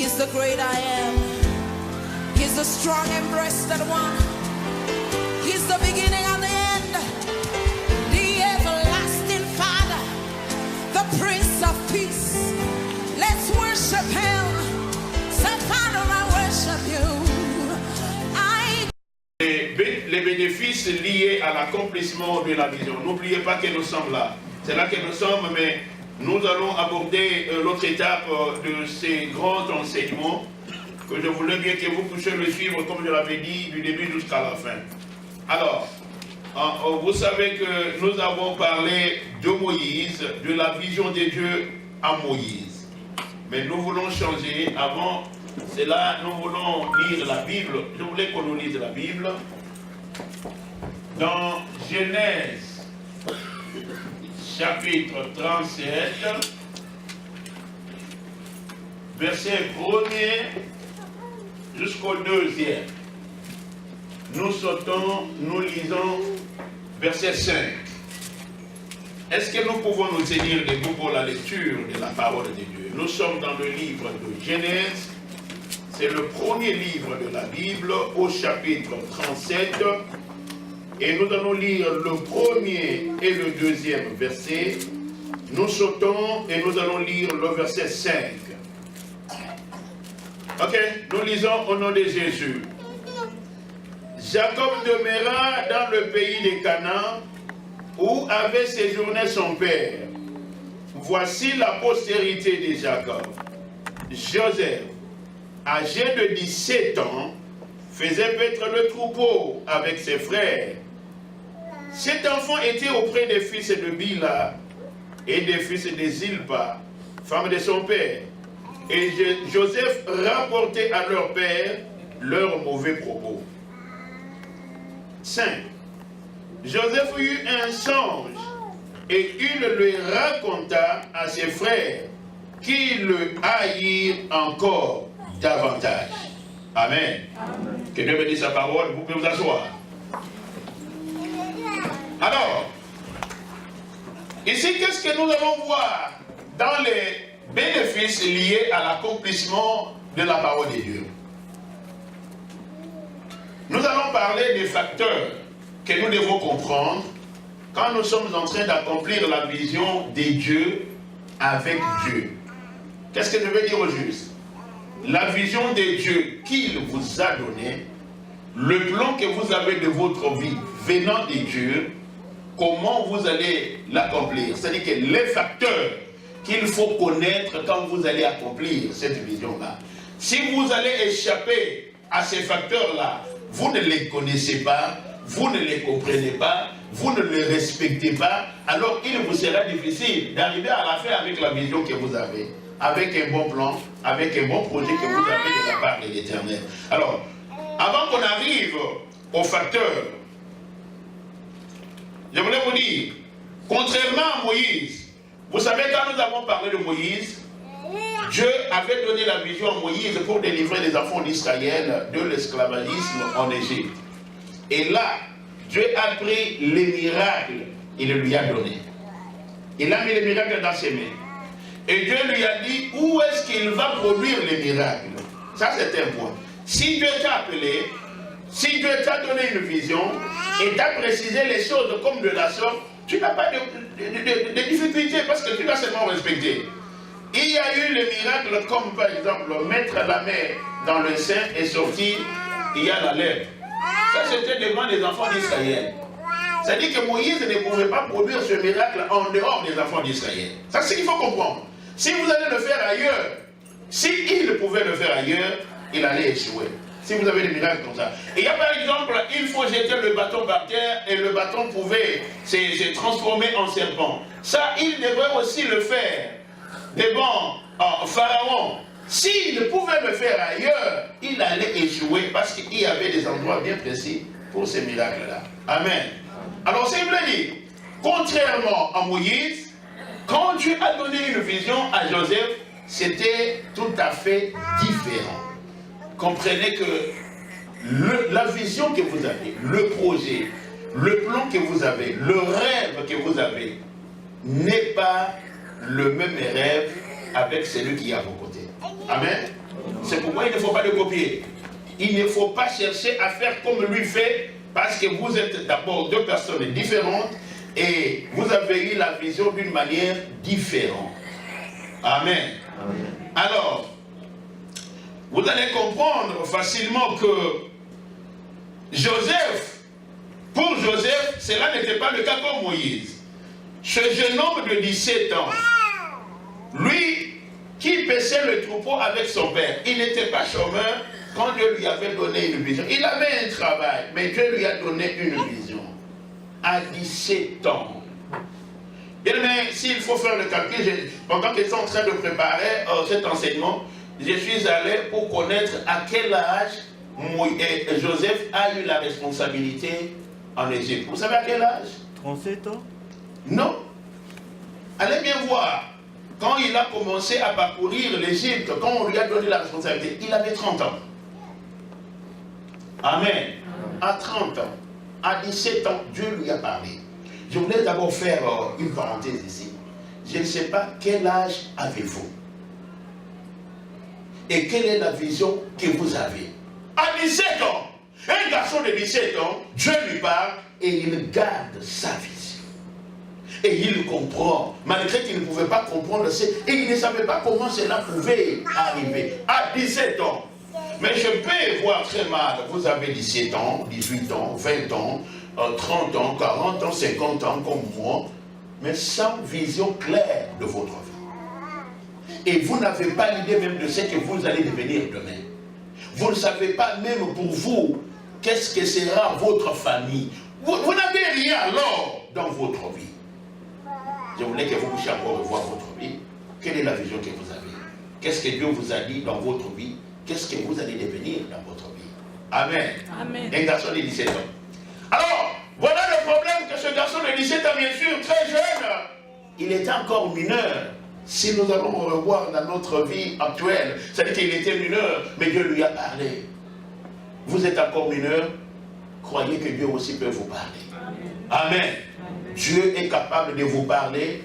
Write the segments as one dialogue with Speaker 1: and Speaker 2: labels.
Speaker 1: He's the great I am. He's the strong and breasted one. He's the beginning and the end. The everlasting Father, the Prince of Peace. Let's worship Him. Say, Father, I worship you.
Speaker 2: Les bénéfices liés à l'accomplissement de la vision. N'oubliez pas que nous sommes là. C'est là que nous sommes, mais nous allons aborder l'autre étape de ces grands enseignements que je voulais bien que vous puissiez le suivre, comme je l'avais dit, du début jusqu'à la fin. Alors, vous savez que nous avons parlé de Moïse, de la vision de Dieu à Moïse. Mais nous voulons changer. Avant cela, nous voulons lire la Bible. Je voulais qu'on nous lise la Bible. Dans Genèse, chapitre 37, verset 1er jusqu'au 2e. Nous sautons, nous lisons verset 5. Est-ce que nous pouvons nous tenir debout pour la lecture de la parole de Dieu? Nous sommes dans le livre de Genèse. C'est le premier livre de la Bible au chapitre 37. Et nous allons lire le premier et le deuxième verset. Nous sautons et nous allons lire le verset 5. Ok, nous lisons au nom de Jésus. Jacob demeura dans le pays de Canaan, où avait séjourné son père. Voici la postérité de Jacob. Joseph, âgé de 17 ans, faisait paître le troupeau avec ses frères. Cet enfant était auprès des fils de Bila et des fils de Zilpa, femme de son père. Et Joseph rapportait à leur père leurs mauvais propos. 5. Joseph eut un songe et il le raconta à ses frères qui le haïrent encore davantage. Amen. Amen. Que Dieu bénisse sa parole, vous pouvez vous asseoir. Alors, ici, qu'est-ce que nous allons voir dans les bénéfices liés à l'accomplissement de la parole de Dieu? Nous allons parler des facteurs que nous devons comprendre quand nous sommes en train d'accomplir la vision de Dieu avec Dieu. Qu'est-ce que je veux dire au juste? La vision de Dieu qu'il vous a donnée, le plan que vous avez de votre vie venant de Dieu, comment vous allez l'accomplir. C'est-à-dire que les facteurs qu'il faut connaître quand vous allez accomplir cette vision-là. Si vous allez échapper à ces facteurs-là, vous ne les connaissez pas, vous ne les comprenez pas, vous ne les respectez pas, alors il vous sera difficile d'arriver à la fin avec la vision que vous avez, avec un bon plan, avec un bon projet que vous avez de la part de l'Éternel. Alors, avant qu'on arrive aux facteurs, je voulais vous dire, contrairement à Moïse, vous savez, quand nous avons parlé de Moïse, Dieu avait donné la vision à Moïse pour délivrer les enfants d'Israël de l'esclavagisme en Égypte. Et là, Dieu a pris les miracles, il lui a donné. Il a mis les miracles dans ses mains. Et Dieu lui a dit où est-ce qu'il va produire les miracles. Ça, c'est un point. Si Dieu t'a appelé, si Dieu t'a donné une vision et t'a précisé les choses comme de la sorte, tu n'as pas de difficulté parce que tu dois seulement respecter. Il y a eu les miracles comme par exemple mettre la main dans le sein et sortir, il y a la lèvre. Ça c'était devant les enfants d'Israël. C'est-à-dire que Moïse ne pouvait pas produire ce miracle en dehors des enfants d'Israël. Ça c'est ce qu'il faut comprendre. Si vous allez le faire ailleurs, s'il pouvait le faire ailleurs, il allait échouer. Si vous avez des miracles comme ça. Et il y a par exemple, il faut jeter le bâton par terre et le bâton pouvait se transformer en serpent. Ça, il devrait aussi le faire devant Pharaon. S'il pouvait le faire ailleurs, il allait échouer parce qu'il y avait des endroits bien précis pour ces miracles-là. Amen. Alors, c'est vous dire, contrairement à Moïse, quand Dieu a donné une vision à Joseph, c'était tout à fait différent. Comprenez que la vision que vous avez, le projet, le plan que vous avez, le rêve que vous avez, n'est pas le même rêve avec celui qui est à vos côtés. Amen. C'est pourquoi il ne faut pas le copier. Il ne faut pas chercher à faire comme lui fait, parce que vous êtes d'abord deux personnes différentes et vous avez eu la vision d'une manière différente. Amen. Alors, vous allez comprendre facilement que Joseph, pour Joseph, cela n'était pas le cas comme Moïse. Ce jeune homme de 17 ans, lui qui paissait le troupeau avec son père, il n'était pas chômeur quand Dieu lui avait donné une vision. Il avait un travail, mais Dieu lui a donné une vision. À 17 ans. Bien, mais s'il faut faire le calcul, pendant qu'ils sont en train de préparer cet enseignement, je suis allé pour connaître à quel âge Joseph a eu la responsabilité en Égypte. Vous savez à quel âge?
Speaker 3: 37 ans?
Speaker 2: Non. Allez bien voir. Quand il a commencé à parcourir l'Égypte, quand on lui a donné la responsabilité, il avait 30 ans. Amen. À 30 ans, à 17 ans, Dieu lui a parlé. Je voulais d'abord faire une parenthèse ici. Je ne sais pas quel âge avez-vous et quelle est la vision que vous avez. À 17 ans, un garçon de 17 ans, Dieu lui parle et il garde sa vision. Et il comprend, malgré qu'il ne pouvait pas comprendre, et il ne savait pas comment cela pouvait arriver. À 17 ans. Mais je peux voir très mal, vous avez 17 ans, 18 ans, 20 ans, 30 ans, 40 ans, 50 ans comme moi, mais sans vision claire de votre vie. Et vous n'avez pas l'idée même de ce que vous allez devenir demain. Vous ne savez pas même pour vous, qu'est-ce que sera votre famille. Vous n'avez rien alors dans votre vie. Je voulais que vous puissiez encore revoir votre vie. Quelle est la vision que vous avez? Qu'est-ce que Dieu vous a dit dans votre vie? Qu'est-ce que vous allez devenir dans votre vie? Amen.
Speaker 1: Amen.
Speaker 2: Un garçon de 17 ans. Alors, voilà le problème que ce garçon de 17 ans, bien sûr, très jeune, il était encore mineur. Si nous allons revoir dans notre vie actuelle, c'est-à-dire qu'il était mineur, mais Dieu lui a parlé. Vous êtes encore mineur, croyez que Dieu aussi peut vous parler. Amen. Dieu est capable de vous parler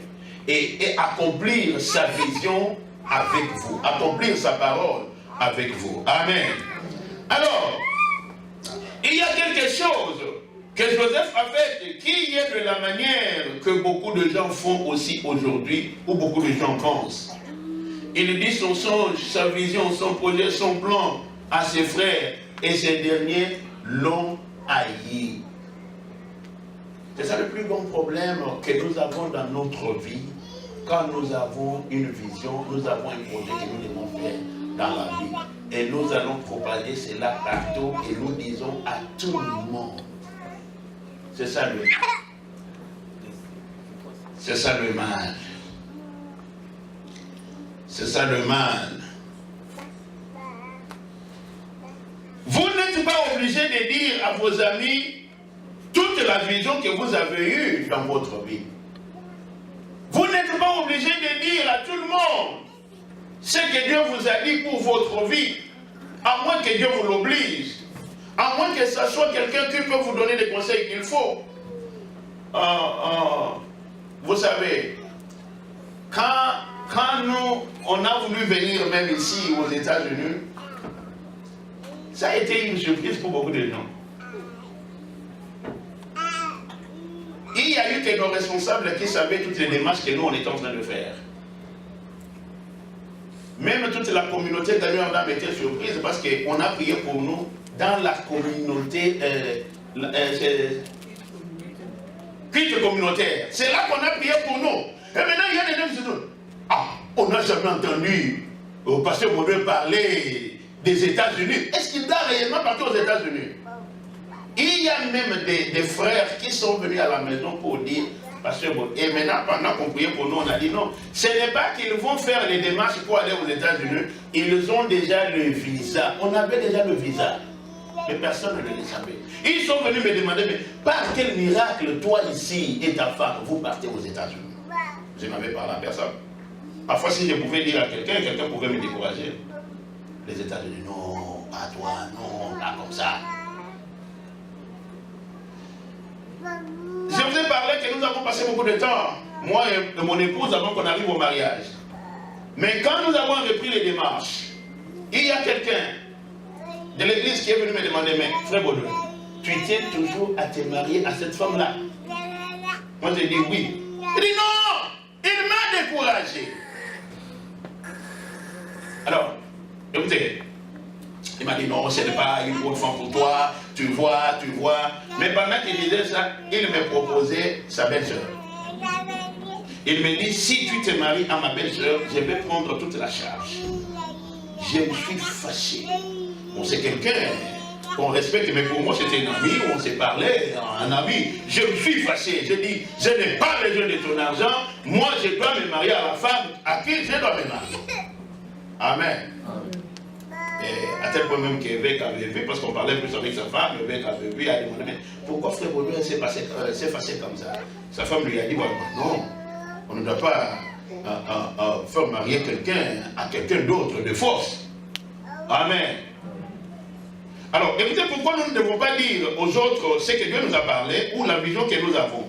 Speaker 2: et accomplir sa vision avec vous, accomplir sa parole avec vous. Amen. Alors, il y a quelque chose que Joseph a fait qui est de la manière que beaucoup de gens font aussi aujourd'hui, ou beaucoup de gens pensent. Il dit son songe, sa vision, son projet, son plan à ses frères, et ces derniers l'ont haï. C'est ça le plus grand problème que nous avons dans notre vie. Quand nous avons une vision, nous avons un projet que nous devons faire dans la vie. Et nous allons propager cela partout et nous disons à tout le monde. C'est ça le mal. C'est ça le mal. C'est ça le mal. Vous n'êtes pas obligé de dire à vos amis toute la vision que vous avez eue dans votre vie. Vous n'êtes pas obligé de dire à tout le monde ce que Dieu vous a dit pour votre vie, à moins que Dieu vous l'oblige, à moins que ce soit quelqu'un qui peut vous donner les conseils qu'il faut. Vous savez, quand nous, on a voulu venir même ici aux États-Unis, ça a été une surprise pour beaucoup de gens. Il y a eu que nos responsables qui savaient toutes les démarches que nous, on était en train de faire. Même toute la communauté d'Aniordam était surprise parce qu'on a prié pour nous dans la communauté culte communautaire. C'est là qu'on a prié pour nous. Et maintenant, il y a des gens qui se disent, ah, on n'a jamais entendu au pasteur Maudouin parler des États-Unis. Est-ce qu'il doit réellement partir aux États-Unis? Il y a même des frères qui sont venus à la maison pour dire, pasteur Maudouin, et maintenant, pendant qu'on priait pour nous, on a dit non, ce n'est pas qu'ils vont faire les démarches pour aller aux États-Unis, ils ont déjà le visa. On avait déjà le visa. Mais personne ne le savait. Ils sont venus me demander, mais par quel miracle, toi ici et ta femme, vous partez aux États-Unis? Je n'avais parlé à personne. Parfois, si je pouvais dire à quelqu'un, quelqu'un pouvait me décourager. Les États-Unis, non, pas toi, non, pas comme ça. Je vous ai parlé que nous avons passé beaucoup de temps, moi et mon épouse, avant qu'on arrive au mariage. Mais quand nous avons repris les démarches, Il y a quelqu'un de l'église qui est venu me demander, mais frère Baudouin, tu tiens toujours à te marier à cette femme-là? Moi j'ai dit oui. Il dit non, il m'a découragé. Alors, écoutez, il m'a dit non, ce n'est pas une bonne femme pour toi, tu vois. Mais pendant qu'il disait ça, il me proposait sa belle-sœur. Il me dit, si tu te maries à ma belle-sœur, je vais prendre toute la charge. Je me suis fâché. Bon, c'est quelqu'un qu'on respecte, mais pour moi c'était un ami, on s'est parlé, un ami. Je me suis fâché. J'ai dit, je n'ai pas besoin de ton argent, moi je dois me marier à la femme à qui je dois me marier. Amen. Et à tel point même qu'Évêque avait vu, parce qu'on parlait plus avec sa femme, l'évêque avait vu, il a demandé, mais pourquoi frère Baudouin s'est fâché comme ça? Sa femme lui a dit, non, on ne doit pas faire marier quelqu'un à quelqu'un d'autre de force. Amen. Alors, écoutez, pourquoi nous ne devons pas dire aux autres ce que Dieu nous a parlé ou la vision que nous avons?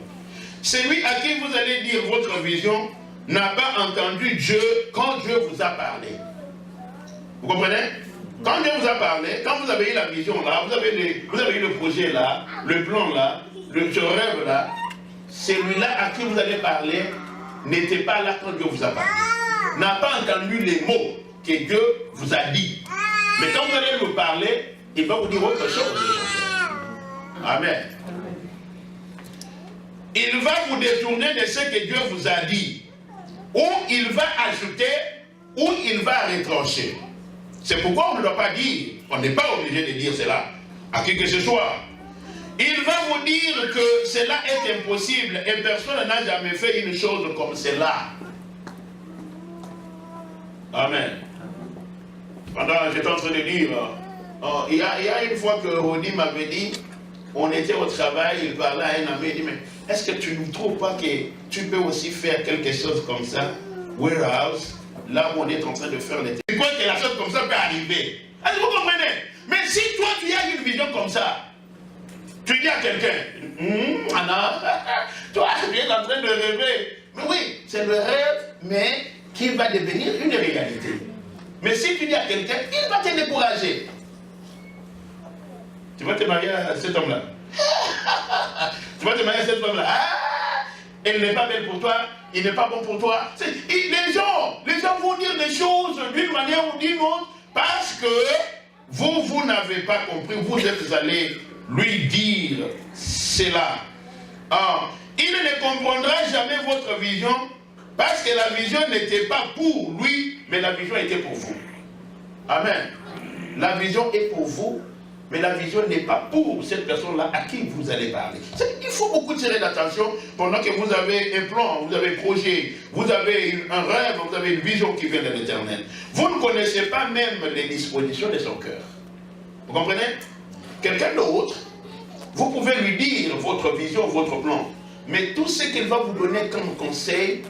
Speaker 2: Celui à qui vous allez dire votre vision n'a pas entendu Dieu quand Dieu vous a parlé. Vous comprenez? Quand Dieu vous a parlé, quand vous avez eu la vision là, vous avez eu le projet là, le plan là, ce rêve là, celui-là à qui vous allez parler n'était pas là quand Dieu vous a parlé. N'a pas entendu les mots que Dieu vous a dit. Mais quand vous allez lui parler, il va vous dire autre chose. Amen. Il va vous détourner de ce que Dieu vous a dit. Ou il va ajouter, ou il va retrancher. C'est pourquoi on ne doit pas dire, on n'est pas obligé de dire cela à qui que ce soit. Il va vous dire que cela est impossible et personne n'a jamais fait une chose comme cela. Amen. Pendant que j'étais en train de dire, il y a une fois que Rodi m'avait dit, on était au travail, il parlait à un ami, il dit, mais est-ce que tu ne trouves pas que tu peux aussi faire quelque chose comme ça, warehouse, là où on est en train de faire les... Tu crois que la chose comme ça peut arriver? Est-ce que vous comprenez? Mais si toi tu as une vision comme ça, tu dis à quelqu'un, Anna, toi tu es en train de rêver. Mais oui, c'est le rêve, mais qui va devenir une réalité. Mais si tu dis à quelqu'un, il va te décourager. Tu vas te marier à cet homme-là. Tu vas te marier à cette femme-là. Ah, elle n'est pas belle pour toi, il n'est pas bon pour toi. Les gens vont dire des choses d'une manière ou d'une autre parce que vous n'avez pas compris, vous êtes allé lui dire cela. Il ne comprendra jamais votre vision parce que la vision n'était pas pour lui, mais la vision était pour vous. Amen. La vision est pour vous, mais la vision n'est pas pour cette personne-là à qui vous allez parler. Il faut beaucoup tirer d'attention pendant que vous avez un plan, vous avez un projet, vous avez un rêve, vous avez une vision qui vient de l'Éternel. Vous ne connaissez pas même les dispositions de son cœur. Vous comprenez? Quelqu'un d'autre, vous pouvez lui dire votre vision, votre plan, mais tout ce qu'il va vous donner comme conseil,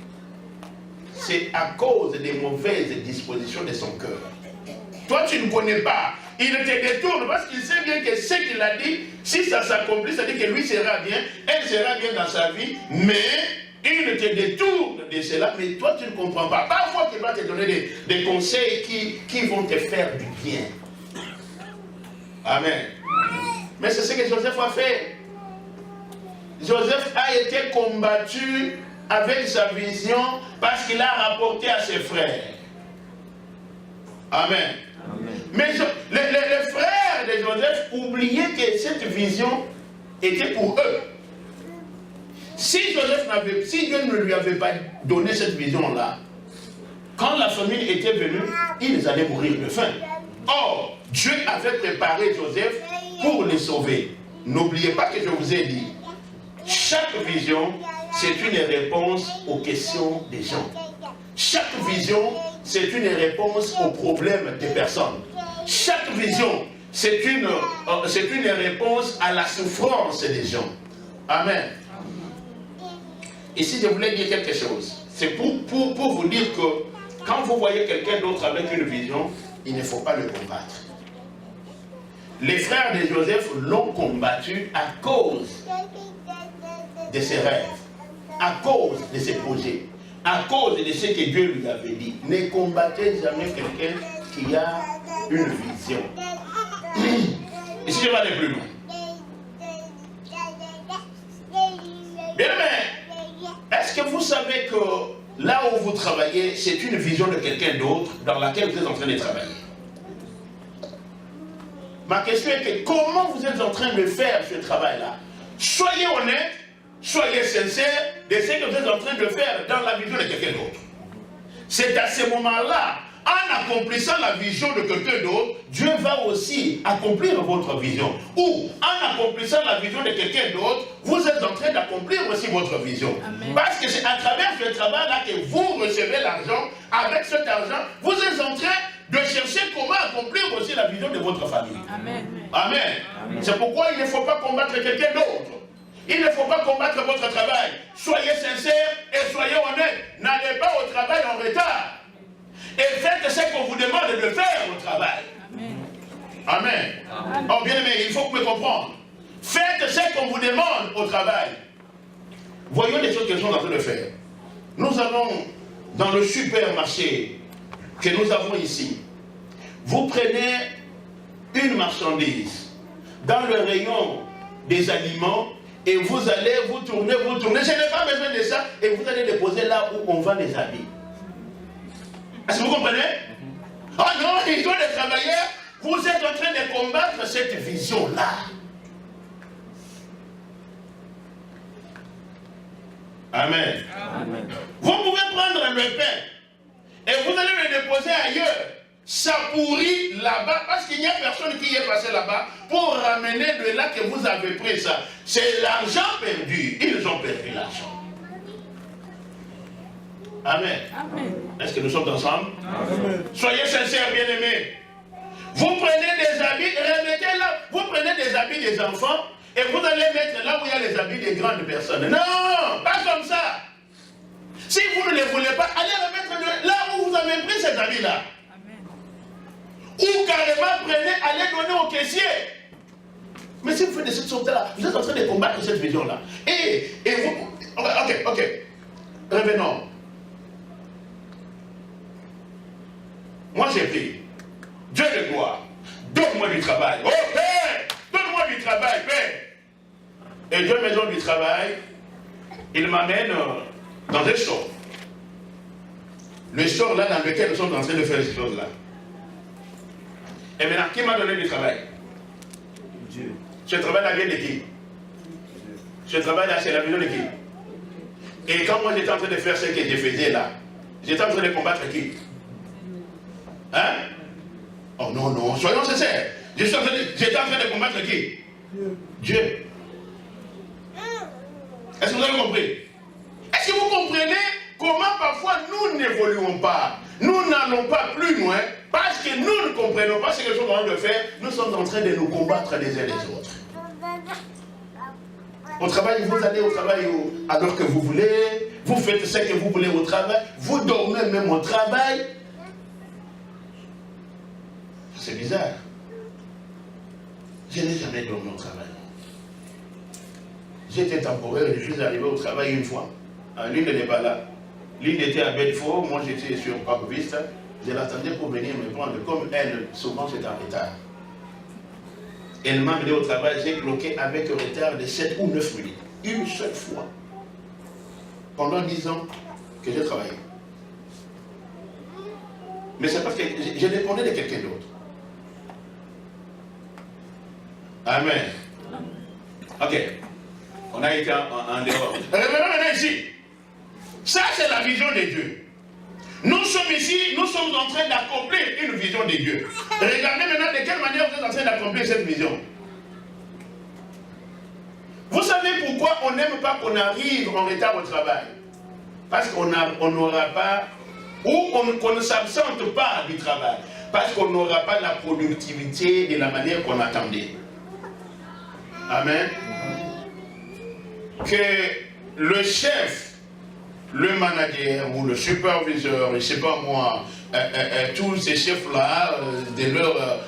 Speaker 2: c'est à cause des mauvaises dispositions de son cœur. Toi, tu ne connais pas. Il te détourne parce qu'il sait bien que ce qu'il a dit, si ça s'accomplit, ça dit que lui sera bien, elle sera bien dans sa vie, mais il te détourne de cela, mais toi, tu ne comprends pas. Parfois, il va te donner des conseils qui vont te faire du bien. Amen. Mais c'est ce que Joseph a fait. Joseph a été combattu avec sa vision parce qu'il a rapporté à ses frères. Amen. Amen. Mais les frères de Joseph oubliaient que cette vision était pour eux. Si Dieu ne lui avait pas donné cette vision-là, quand la famine était venue, ils allaient mourir de faim. Or, Dieu avait préparé Joseph pour les sauver. N'oubliez pas que je vous ai dit, chaque vision, c'est une réponse aux questions des gens. Chaque vision, c'est une réponse aux problèmes des personnes. Chaque vision, c'est une réponse à la souffrance des gens. Amen. Ici, je voulais dire quelque chose. C'est pour vous dire que quand vous voyez quelqu'un d'autre avec une vision, il ne faut pas le combattre. Les frères de Joseph l'ont combattu à cause de ses rêves, à cause de ses projets, à cause de ce que Dieu lui avait dit. Ne combattez jamais quelqu'un qui a une vision. Et si je vais aller plus loin. Bien, mais est-ce que vous savez que là où vous travaillez, c'est une vision de quelqu'un d'autre dans laquelle vous êtes en train de travailler? Ma question est que comment vous êtes en train de faire ce travail-là? Soyez honnête, soyez sincère de ce que vous êtes en train de faire dans la vision de quelqu'un d'autre. C'est à ce moment-là, en accomplissant la vision de quelqu'un d'autre, Dieu va aussi accomplir votre vision. Ou en accomplissant la vision de quelqu'un d'autre, vous êtes en train d'accomplir aussi votre vision. Amen. Parce que c'est à travers ce travail-là que vous recevez l'argent. Avec cet argent, vous êtes en train de chercher comment accomplir aussi la vision de votre famille. Amen. Amen. Amen. C'est pourquoi il ne faut pas combattre quelqu'un d'autre. Il ne faut pas combattre votre travail. Soyez sincères et soyez honnêtes. N'allez pas au travail en retard. Et faites ce qu'on vous demande de faire au travail. Amen. Amen. Oh, bien aimé, il faut que vous compreniez. Faites ce qu'on vous demande au travail. Voyons les choses qu'ils sont en train de faire. Nous allons dans le supermarché que nous avons ici. Vous prenez une marchandise dans le rayon des aliments et vous allez vous tourner. Je n'ai pas besoin de ça et vous allez déposer là où on vend les habits. Est-ce que vous comprenez? Oh non, ils ont des travailleurs. Vous êtes en train de combattre cette vision-là. Amen. Amen. Vous pouvez prendre le pain et vous allez le déposer ailleurs. Ça pourrit là-bas parce qu'il n'y a personne qui est passé là-bas pour ramener de là que vous avez pris ça. C'est l'argent perdu. Ils ont perdu l'argent. Amen. Amen. Est-ce que nous sommes ensemble? Amen. Soyez sincères, bien-aimés. Vous prenez des habits, remettez là. Vous prenez des habits des enfants et vous allez mettre là où il y a les habits des grandes personnes. Non, pas comme ça. Si vous ne les voulez pas, allez remettre là où vous avez pris ces habits-là. Ou carrément prenez, allez donner au caissier. Mais si vous faites de cette sorte-là, vous êtes en train de combattre cette vision-là. Et vous... Ok. Revenons. Moi j'ai pris. Dieu de gloire. Donne-moi du travail. Oh Père, donne-moi du travail, Père. Et Dieu me donne du travail. Il m'amène dans un store. Le store là dans lequel nous sommes en train de faire ces choses-là. Et maintenant, qui m'a donné du travail? Dieu. Ce travail-là vient de qui? Ce travail-là, c'est la vision de qui? Et quand moi j'étais en train de faire ce que je faisais là, j'étais en train de combattre qui? Hein? Oh non, soyons sincères. J'étais en train de combattre qui? Dieu. Est-ce que vous avez compris? Est-ce que vous comprenez comment parfois nous n'évoluons pas? Nous n'allons pas plus loin parce que nous ne comprenons pas ce que nous sommes en train de faire. Nous sommes en train de nous combattre les uns les autres. Au travail, vous allez au travail à l'heure que vous voulez, vous faites ce que vous voulez au travail, vous dormez même au travail. C'est bizarre. Je n'ai jamais dormi au travail. J'étais temporaire et je suis arrivé au travail une fois. L'une n'est pas là. L'une était à Bedford, moi j'étais sur Park Vista. Je l'attendais pour venir me prendre. Comme elle, souvent c'est en retard. Elle m'a amené au travail, j'ai bloqué avec un retard de 7 ou 9 minutes. Une seule fois. Pendant 10 ans que j'ai travaillé. Mais c'est parce que je dépendais de quelqu'un d'autre. Amen. Ok. On a été en dehors. Revenons maintenant ici. Ça, c'est la vision de Dieu. Nous sommes ici, nous sommes en train d'accomplir une vision de Dieu. Regardez maintenant de quelle manière vous êtes en train d'accomplir cette vision. Vous savez pourquoi on n'aime pas qu'on arrive en retard au travail? Parce qu'on n'aura pas, ou qu'on ne s'absente pas du travail. Parce qu'on n'aura pas la productivité de la manière qu'on attendait. Amen. Que le chef, le manager ou le superviseur, je ne sais pas moi, tous ces chefs-là,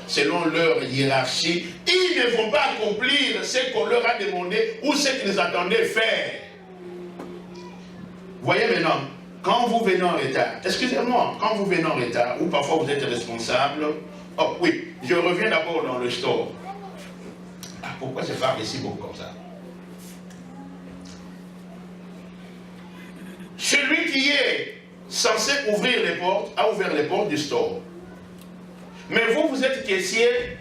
Speaker 2: selon leur hiérarchie, ils ne vont pas accomplir ce qu'on leur a demandé ou ce qu'ils attendaient faire. Voyez maintenant, quand vous venez en retard, excusez-moi, quand vous venez en retard, ou parfois vous êtes responsable, Oh oui, je reviens d'abord dans le store. Ah, pourquoi je parle ici beaucoup comme ça? Celui qui est censé ouvrir les portes a ouvert les portes du store. Mais vous, vous êtes caissier,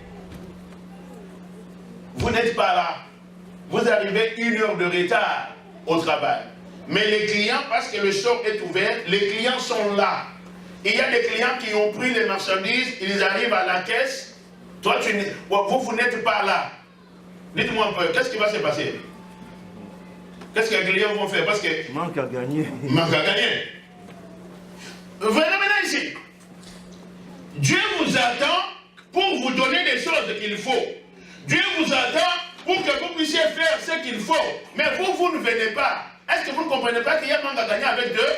Speaker 2: vous n'êtes pas là. Vous arrivez 1 heure de retard au travail. Mais les clients, parce que le store est ouvert, les clients sont là. Il y a des clients qui ont pris les marchandises, ils arrivent à la caisse. Toi, vous n'êtes pas là. Dites-moi un peu, qu'est-ce qui va se passer? Qu'est-ce que les clients vont faire? Parce que...
Speaker 3: manque à gagner.
Speaker 2: Manque à gagner. Venez maintenant ici. Dieu vous attend pour vous donner des choses qu'il faut. Dieu vous attend pour que vous puissiez faire ce qu'il faut. Mais vous ne venez pas. Est-ce que vous ne comprenez pas qu'il y a manque à gagner avec Dieu?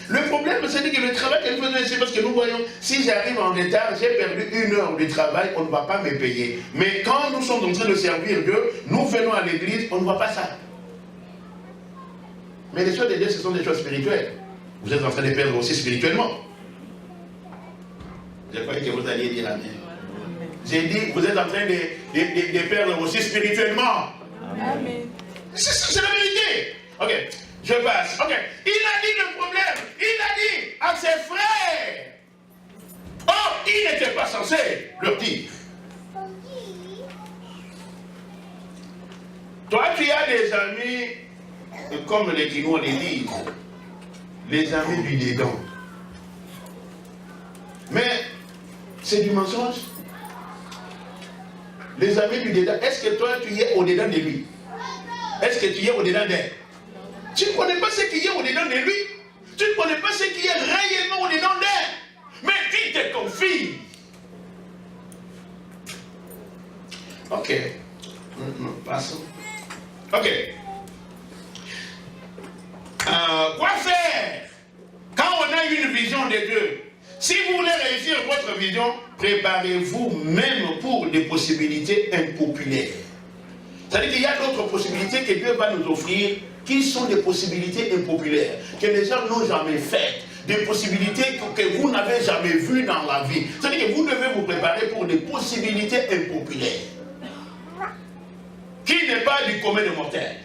Speaker 2: Le problème, c'est que le travail que nous faisons ici, parce que nous voyons, si j'arrive en retard, j'ai perdu 1 heure du travail, on ne va pas me payer. Mais quand nous sommes en train de servir Dieu, nous venons à l'église, on ne voit pas ça. Mais les choses de Dieu, ce sont des choses spirituelles. Vous êtes en train de perdre aussi spirituellement. Je croyais que vous alliez dire amen. J'ai dit, vous êtes en train de perdre aussi spirituellement.
Speaker 1: Amen.
Speaker 2: C'est la vérité. Ok, je passe. Ok, il a dit le problème. Il a dit à ses frères. Oh, il n'était pas censé leur dire. Toi, tu as des amis, comme les Guinois les disent, les amis du dedans. Mais c'est du mensonge. Les amis du dedans, est-ce que toi tu es au-dedans de lui? Est-ce que tu es au-dedans d'elle? Tu ne connais pas ce qui est au-dedans de lui. Tu ne connais pas ce qui est réellement au-dedans d'elle. Mais tu te confies. Ok. Passons. Ok. Quoi faire quand on a une vision de Dieu? Si vous voulez réussir votre vision, préparez-vous même pour des possibilités impopulaires. C'est-à-dire qu'il y a d'autres possibilités que Dieu va nous offrir qui sont des possibilités impopulaires, que les gens n'ont jamais faites, des possibilités que vous n'avez jamais vues dans la vie. C'est-à-dire que vous devez vous préparer pour des possibilités impopulaires, qui n'est pas du commun des mortels.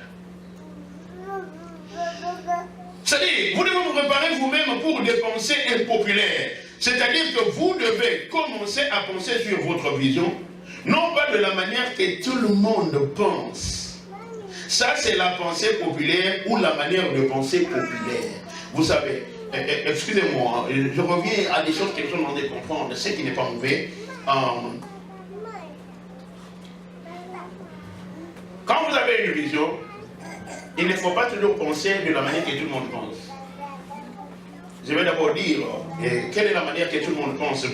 Speaker 2: C'est-à-dire, vous devez vous préparer vous-même pour des pensées impopulaires. C'est-à-dire que vous devez commencer à penser sur votre vision, non pas de la manière que tout le monde pense. Ça, c'est la pensée populaire ou la manière de penser populaire. Vous savez, excusez-moi, je reviens à des choses que je demande de comprendre, ce qui n'est pas mauvais. Quand vous avez une vision, il ne faut pas toujours penser de la manière que tout le monde pense. Je vais d'abord dire quelle est la manière que tout le monde pense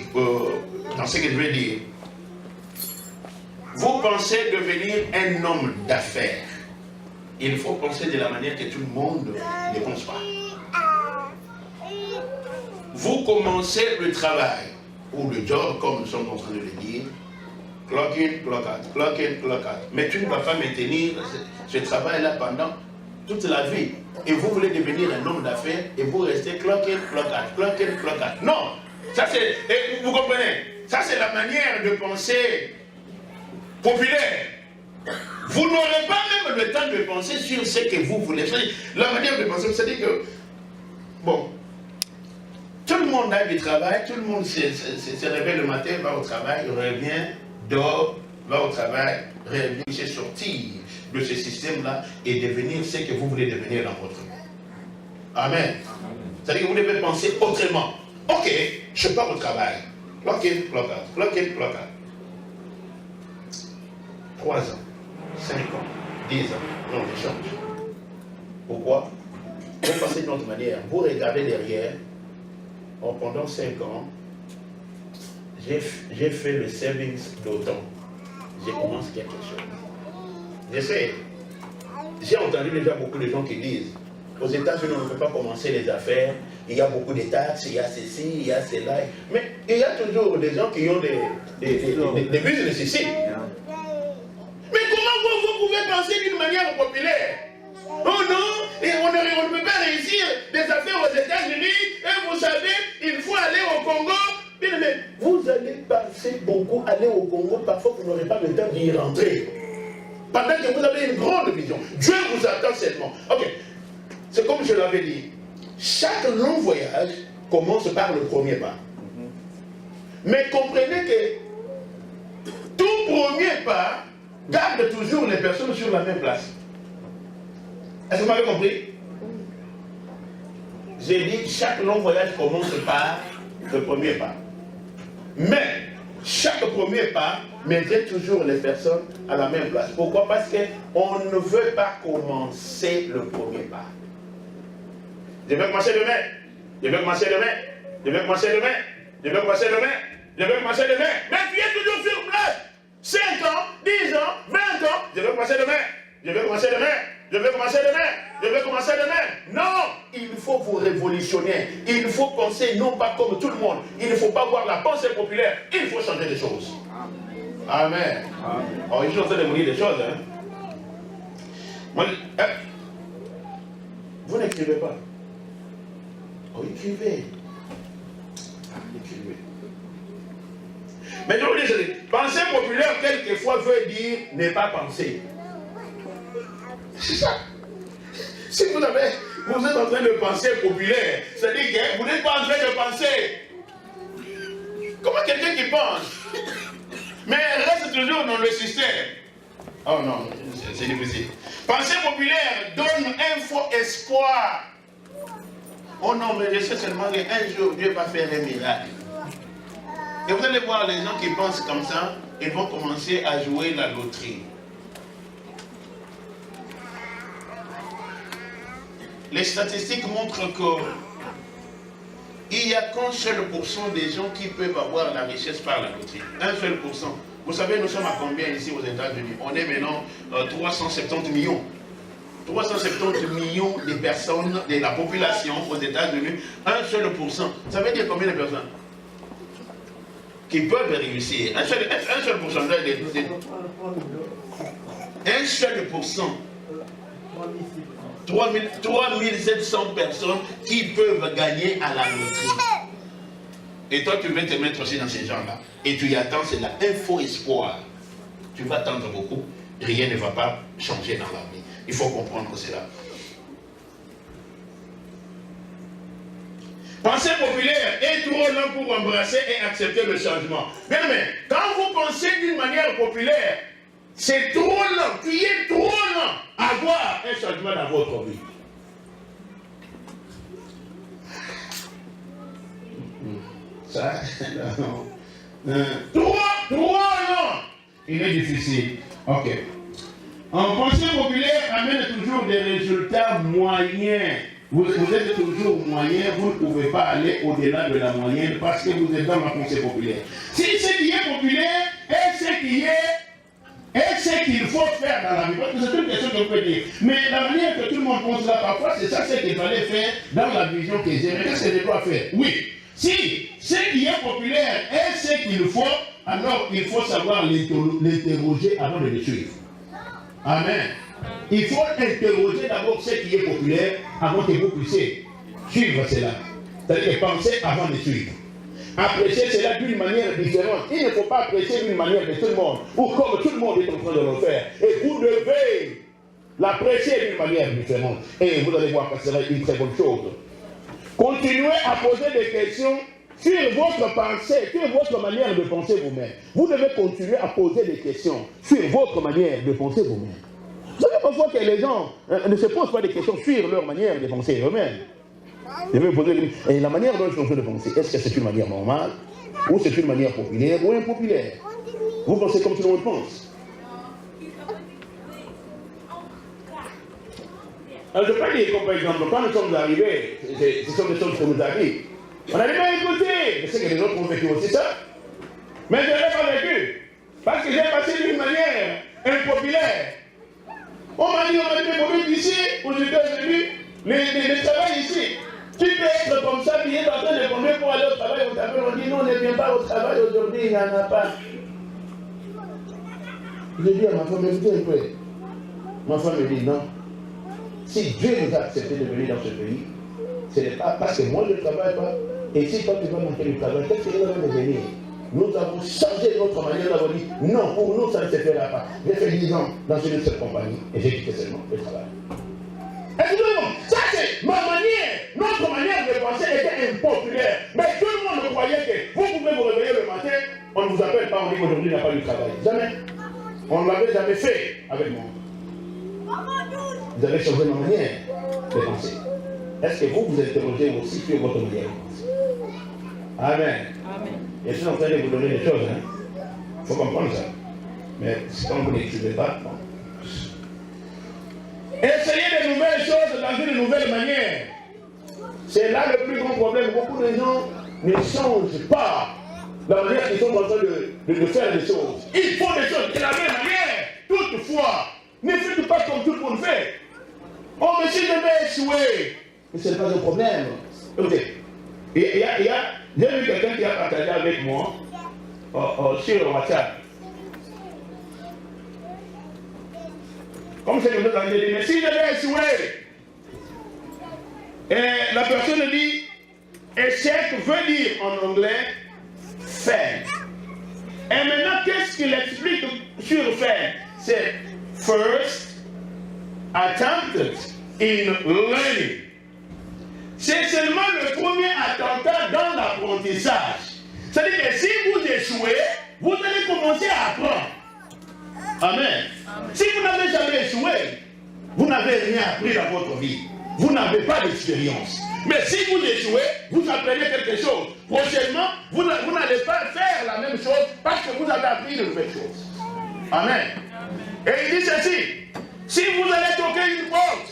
Speaker 2: dans ce que je vais dire. Vous pensez devenir un homme d'affaires. Il faut penser de la manière que tout le monde ne pense pas. Vous commencez le travail, ou le job, comme nous sommes en train de le dire, clock in, clock out, clock in, clock out. Mais tu ne vas pas maintenir ce travail-là pendant toute la vie. Et vous voulez devenir un homme d'affaires et vous restez clock in, clock out, clock in, clock out. Non, ça c'est, vous comprenez, ça c'est la manière de penser populaire. Vous n'aurez pas même le temps de penser sur ce que vous voulez. La manière de penser, c'est-à-dire que, bon, tout le monde a du travail, tout le monde se réveille le matin, va au travail, revient, dort, va au travail, revient, c'est sortir de ce système-là et devenir ce que vous voulez devenir dans votre vie. Amen. C'est-à-dire que vous devez penser autrement. Ok, je pars au travail. Clock in, clock out, clock in, clock out. 3 ans, 5 ans, 10 ans, non, je change. Pourquoi? Vous pensez d'une autre manière. Vous regardez derrière, pendant 5 ans, j'ai fait le savings d'autant. J'ai commencé quelque chose. Je sais, j'ai entendu déjà beaucoup de gens qui disent, aux États-Unis, on ne peut pas commencer les affaires, il y a beaucoup de taxes, il y a ceci, il y a cela. Mais il y a toujours des gens qui ont des business ici. Mais comment vous pouvez penser d'une manière populaire? Oh non, et on ne peut pas réussir des affaires aux États-Unis, et vous savez, il faut aller au Congo. Mais vous allez pensez beaucoup aller au Congo, parfois vous n'aurez pas le temps d'y rentrer. Pendant que vous avez une grande vision. Dieu vous attend seulement. Ok. C'est comme je l'avais dit. Chaque long voyage commence par le premier pas. Mais comprenez que tout premier pas garde toujours les personnes sur la même place. Est-ce que vous m'avez compris? J'ai dit, chaque long voyage commence par le premier pas. Mais, chaque premier pas mettrait toujours les personnes à la même place. Pourquoi? Parce qu'on ne veut pas commencer le premier pas. Je vais commencer demain. Je vais commencer demain. Je vais commencer demain. Je vais commencer demain. Je vais commencer demain. Mais tu es toujours sur place. 5 ans, 10 ans, 20 ans. Je vais commencer demain. Je vais commencer demain. Je vais commencer demain. Je vais commencer demain. Non, il faut vous révolutionner. Il faut penser non pas comme tout le monde. Il ne faut pas voir la pensée populaire. Il faut changer les choses. Amen. Oh, je suis en train de vous dire des choses. Hein. Moi, vous n'écrivez pas. Oh, écrivez. Écrivez. Mais je vous dis, penser populaire, quelquefois, veut dire ne pas penser. C'est ça. Si vous êtes en train de penser populaire, c'est-à-dire que vous n'êtes pas en train de penser. Comment quelqu'un qui pense, mais reste toujours dans le système? Oh non, c'est difficile. Penser populaire donne un faux espoir. Oh non, mais je sais seulement qu'un jour Dieu va faire un miracle. Et vous allez voir les gens qui pensent comme ça, ils vont commencer à jouer la loterie. Les statistiques montrent qu'il n'y a qu'un seul pourcent des gens qui peuvent avoir la richesse par la loterie. Un seul pourcent. Vous savez, nous sommes à combien ici aux États-Unis? On est maintenant 370 millions. 370 millions de personnes de la population aux États-Unis. Un seul pourcent. Ça veut dire combien de personnes qui peuvent réussir? Un seul pourcentage des 12. Un seul pourcent. 3700 personnes qui peuvent gagner à la loterie. Et toi, tu veux te mettre aussi dans ces gens-là. Et tu y attends, c'est là, un faux espoir. Tu vas attendre beaucoup, rien ne va pas changer dans la vie. Il faut comprendre cela. Pensée populaire est trop lent pour embrasser et accepter le changement. Bien, mais quand vous pensez d'une manière populaire, c'est trop lent, tu es trop lent à avoir un changement dans votre vie. Ça, non. Trop lent. Il est difficile. Ok. En pensée populaire amène toujours des résultats moyens. Vous êtes toujours moyen, vous ne pouvez pas aller au-delà de la moyenne parce que vous êtes dans la pensée populaire. Si ce qui est populaire est ce qui est et ce qu'il faut faire dans la vie, parce que c'est une question que vous pouvez dire. Mais la manière que tout le monde pense là parfois, c'est ça ce qu'il fallait faire dans la vision que j'ai. Mais qu'est-ce que je dois faire? Oui. Si ce qui est populaire est ce qu'il faut, alors il faut savoir l'interroger avant de le suivre. Amen. Il faut interroger d'abord ce qui est populaire avant que vous puissiez suivre cela. C'est-à-dire penser avant de suivre. Apprécier cela d'une manière différente. Il ne faut pas apprécier d'une manière de tout le monde, ou comme tout le monde est en train de le faire. Et vous devez l'apprécier d'une manière différente. Et vous allez voir que ce sera une très bonne chose. Continuez à poser des questions sur votre pensée, sur votre manière de penser vous-même. Vous devez continuer à poser des questions sur votre manière de penser vous-même. Vous savez parfois que les gens ne se posent pas des questions sur leur manière de penser eux-mêmes. Je vais me poser la manière dont ils sont en train de penser. Est-ce que c'est une manière normale, ou c'est une manière populaire ou impopulaire? Vous pensez comme tout le monde pense. Alors je ne peux pas dire comme par exemple, quand nous sommes arrivés, ce sont des choses qu'on nous a dit. On n'avait pas écouté. Je sais que les autres ont vécu aussi ça. Mais je n'ai pas vécu. Parce que j'ai passé d'une manière impopulaire. On m'a dit, ici, aux États-Unis, le travail ici. Tu peux être comme ça, puis être en train de combien pour aller au travail. On dit, non, on ne vient pas au travail aujourd'hui, il n'y en a pas. Je dis à ma femme, écoutez un peu. Ma femme me dit, non. Si Dieu nous a accepté de venir dans ce pays, ce n'est pas parce que moi je ne travaille pas. Et si toi tu vas manquer du travail, qu'est-ce que tu vas me venir? nous avons changé notre manière, nous avons dit, non, pour nous, ça ne se fera pas. J'ai fait 10 ans dans une seule compagnie et j'ai quitté seulement le travail. Excusez-moi, ça c'est ma manière, notre manière de penser était impopulaire. Mais tout le monde croyait que vous pouvez vous réveiller le matin, on ne vous appelle pas, on dit qu'aujourd'hui il n'y a pas de travail. Jamais. On ne l'avait jamais fait avec moi. Vous avez changé ma manière de penser. Est-ce que vous interrogez aussi sur votre manière de penser? Amen. Amen. Je suis en train de vous donner des choses. Il faut comprendre ça. Mais quand vous n'écrivez pas, bon. Essayez de nouvelles choses dans une nouvelle manière. C'est là le plus grand problème. Beaucoup de gens ne changent pas la manière qu'ils sont en train de faire les choses. Il faut des choses de la même manière. Toutefois, ne faites pas comme tout le monde fait. Oh, mais si je vais échouer. Mais ce n'est pas un problème. Écoutez, j'ai vu quelqu'un qui a partagé avec moi sur WhatsApp. Comme c'est que vous avez dit, mais si je vais échouer, et la personne dit, échec veut dire en anglais fail. Et maintenant, qu'est-ce qu'il explique sur fail? C'est first attempted in learning. C'est seulement le premier attentat dans l'apprentissage. C'est-à-dire que si vous échouez, vous allez commencer à apprendre. Amen. Amen. Si vous n'avez jamais échoué, vous n'avez rien appris dans votre vie. Vous n'avez pas d'expérience. Mais si vous échouez, vous apprenez quelque chose. Prochainement, vous n'allez pas faire la même chose parce que vous avez appris de nouvelles choses. Amen. Et il dit ceci. Si vous allez toquer une porte,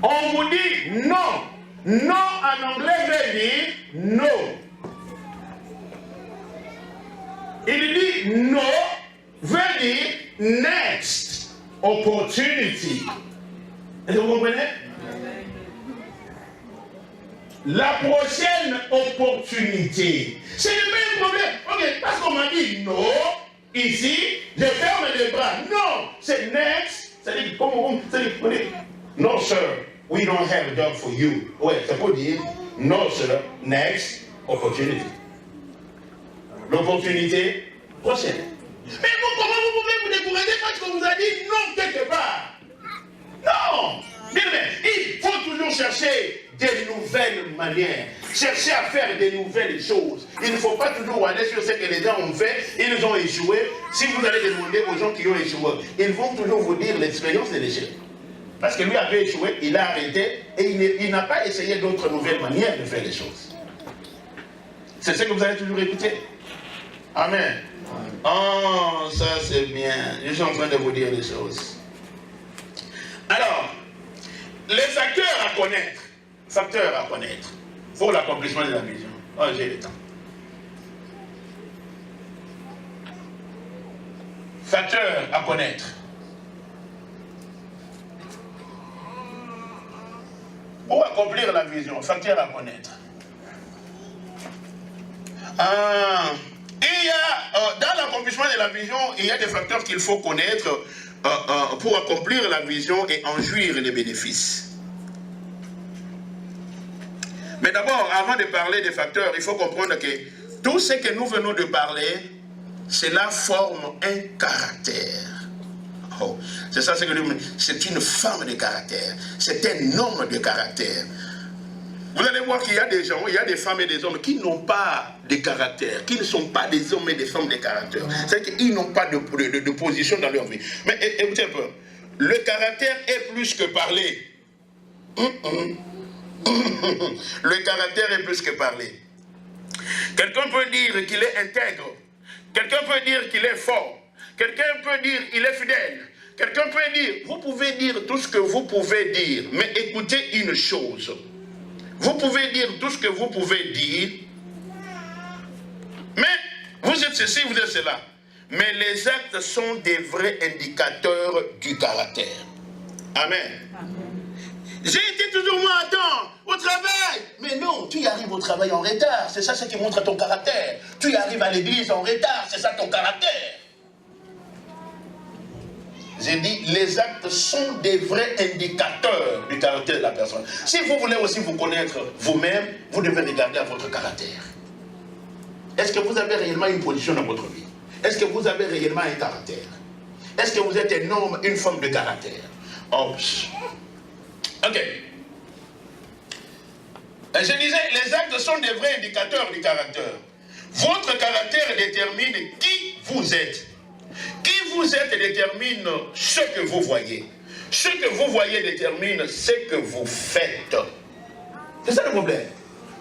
Speaker 2: on vous dit non. Non en anglais veut dire no. Il dit no veut dire next opportunity. Est-ce que vous comprenez? La prochaine opportunité. C'est le même problème. Ok, parce qu'on m'a dit non, ici, je ferme les bras. Non, c'est next. C'est-à-dire, no sir, we don't have a job for you. Ouais, ça peut dire no sir, next opportunity. L'opportunité prochaine. Mais vous, comment vous pouvez vous décourager parce qu'on vous a dit non quelque part? Non! Il faut toujours chercher des nouvelles manières. Chercher à faire des nouvelles choses. Il ne faut pas toujours aller sur ce que les gens ont fait. Ils ont échoué. Si vous allez demander aux gens qui ont échoué, ils vont toujours vous dire l'expérience de l'échec. Parce que lui avait échoué, il a arrêté et il n'a pas essayé d'autres nouvelles manières de faire les choses. C'est ce que vous allez toujours écouter. Amen. Oh, ça c'est bien. Je suis en train de vous dire les choses. Alors, les facteurs à connaître. Facteurs à connaître pour l'accomplissement de la vision. Oh, j'ai le temps. Facteurs à connaître. Pour accomplir la vision, facteurs à connaître. Il y a, dans l'accomplissement de la vision, il y a des facteurs qu'il faut connaître pour accomplir la vision et en jouir les bénéfices. Mais d'abord, avant de parler des facteurs, il faut comprendre que tout ce que nous venons de parler, cela forme un caractère. Oh, c'est ça ce que c'est une femme de caractère, c'est un homme de caractère. Vous allez voir qu'il y a des gens, il y a des femmes et des hommes qui n'ont pas de caractère, qui ne sont pas des hommes et des femmes de caractère. C'est-à-dire qu'ils n'ont pas de position dans leur vie. Mais écoutez un peu, le caractère est plus que parler. Le caractère est plus que parler. Quelqu'un peut dire qu'il est intègre. Quelqu'un peut dire qu'il est fort. Quelqu'un peut dire qu'il est fidèle. Quelqu'un peut dire, vous pouvez dire tout ce que vous pouvez dire, mais écoutez une chose. Vous pouvez dire tout ce que vous pouvez dire, mais vous êtes ceci, vous êtes cela. Mais les actes sont des vrais indicateurs du caractère. Amen. J'ai été toujours moins à temps au travail. Mais non, tu y arrives au travail en retard. C'est ça ce qui montre ton caractère. Tu y arrives à l'église en retard. C'est ça ton caractère. J'ai dit, les actes sont des vrais indicateurs du caractère de la personne. Si vous voulez aussi vous connaître vous-même, vous devez regarder à votre caractère. est-ce que vous avez réellement une position dans votre vie? Est-ce que vous avez réellement un caractère? Est-ce que vous êtes un homme, une femme de caractère? Oh. Ok. Je disais, les actes sont des vrais indicateurs du caractère. Votre caractère détermine qui vous êtes. Qui vous êtes détermine ce que vous voyez. Ce que vous voyez détermine ce que vous faites. C'est ça le problème.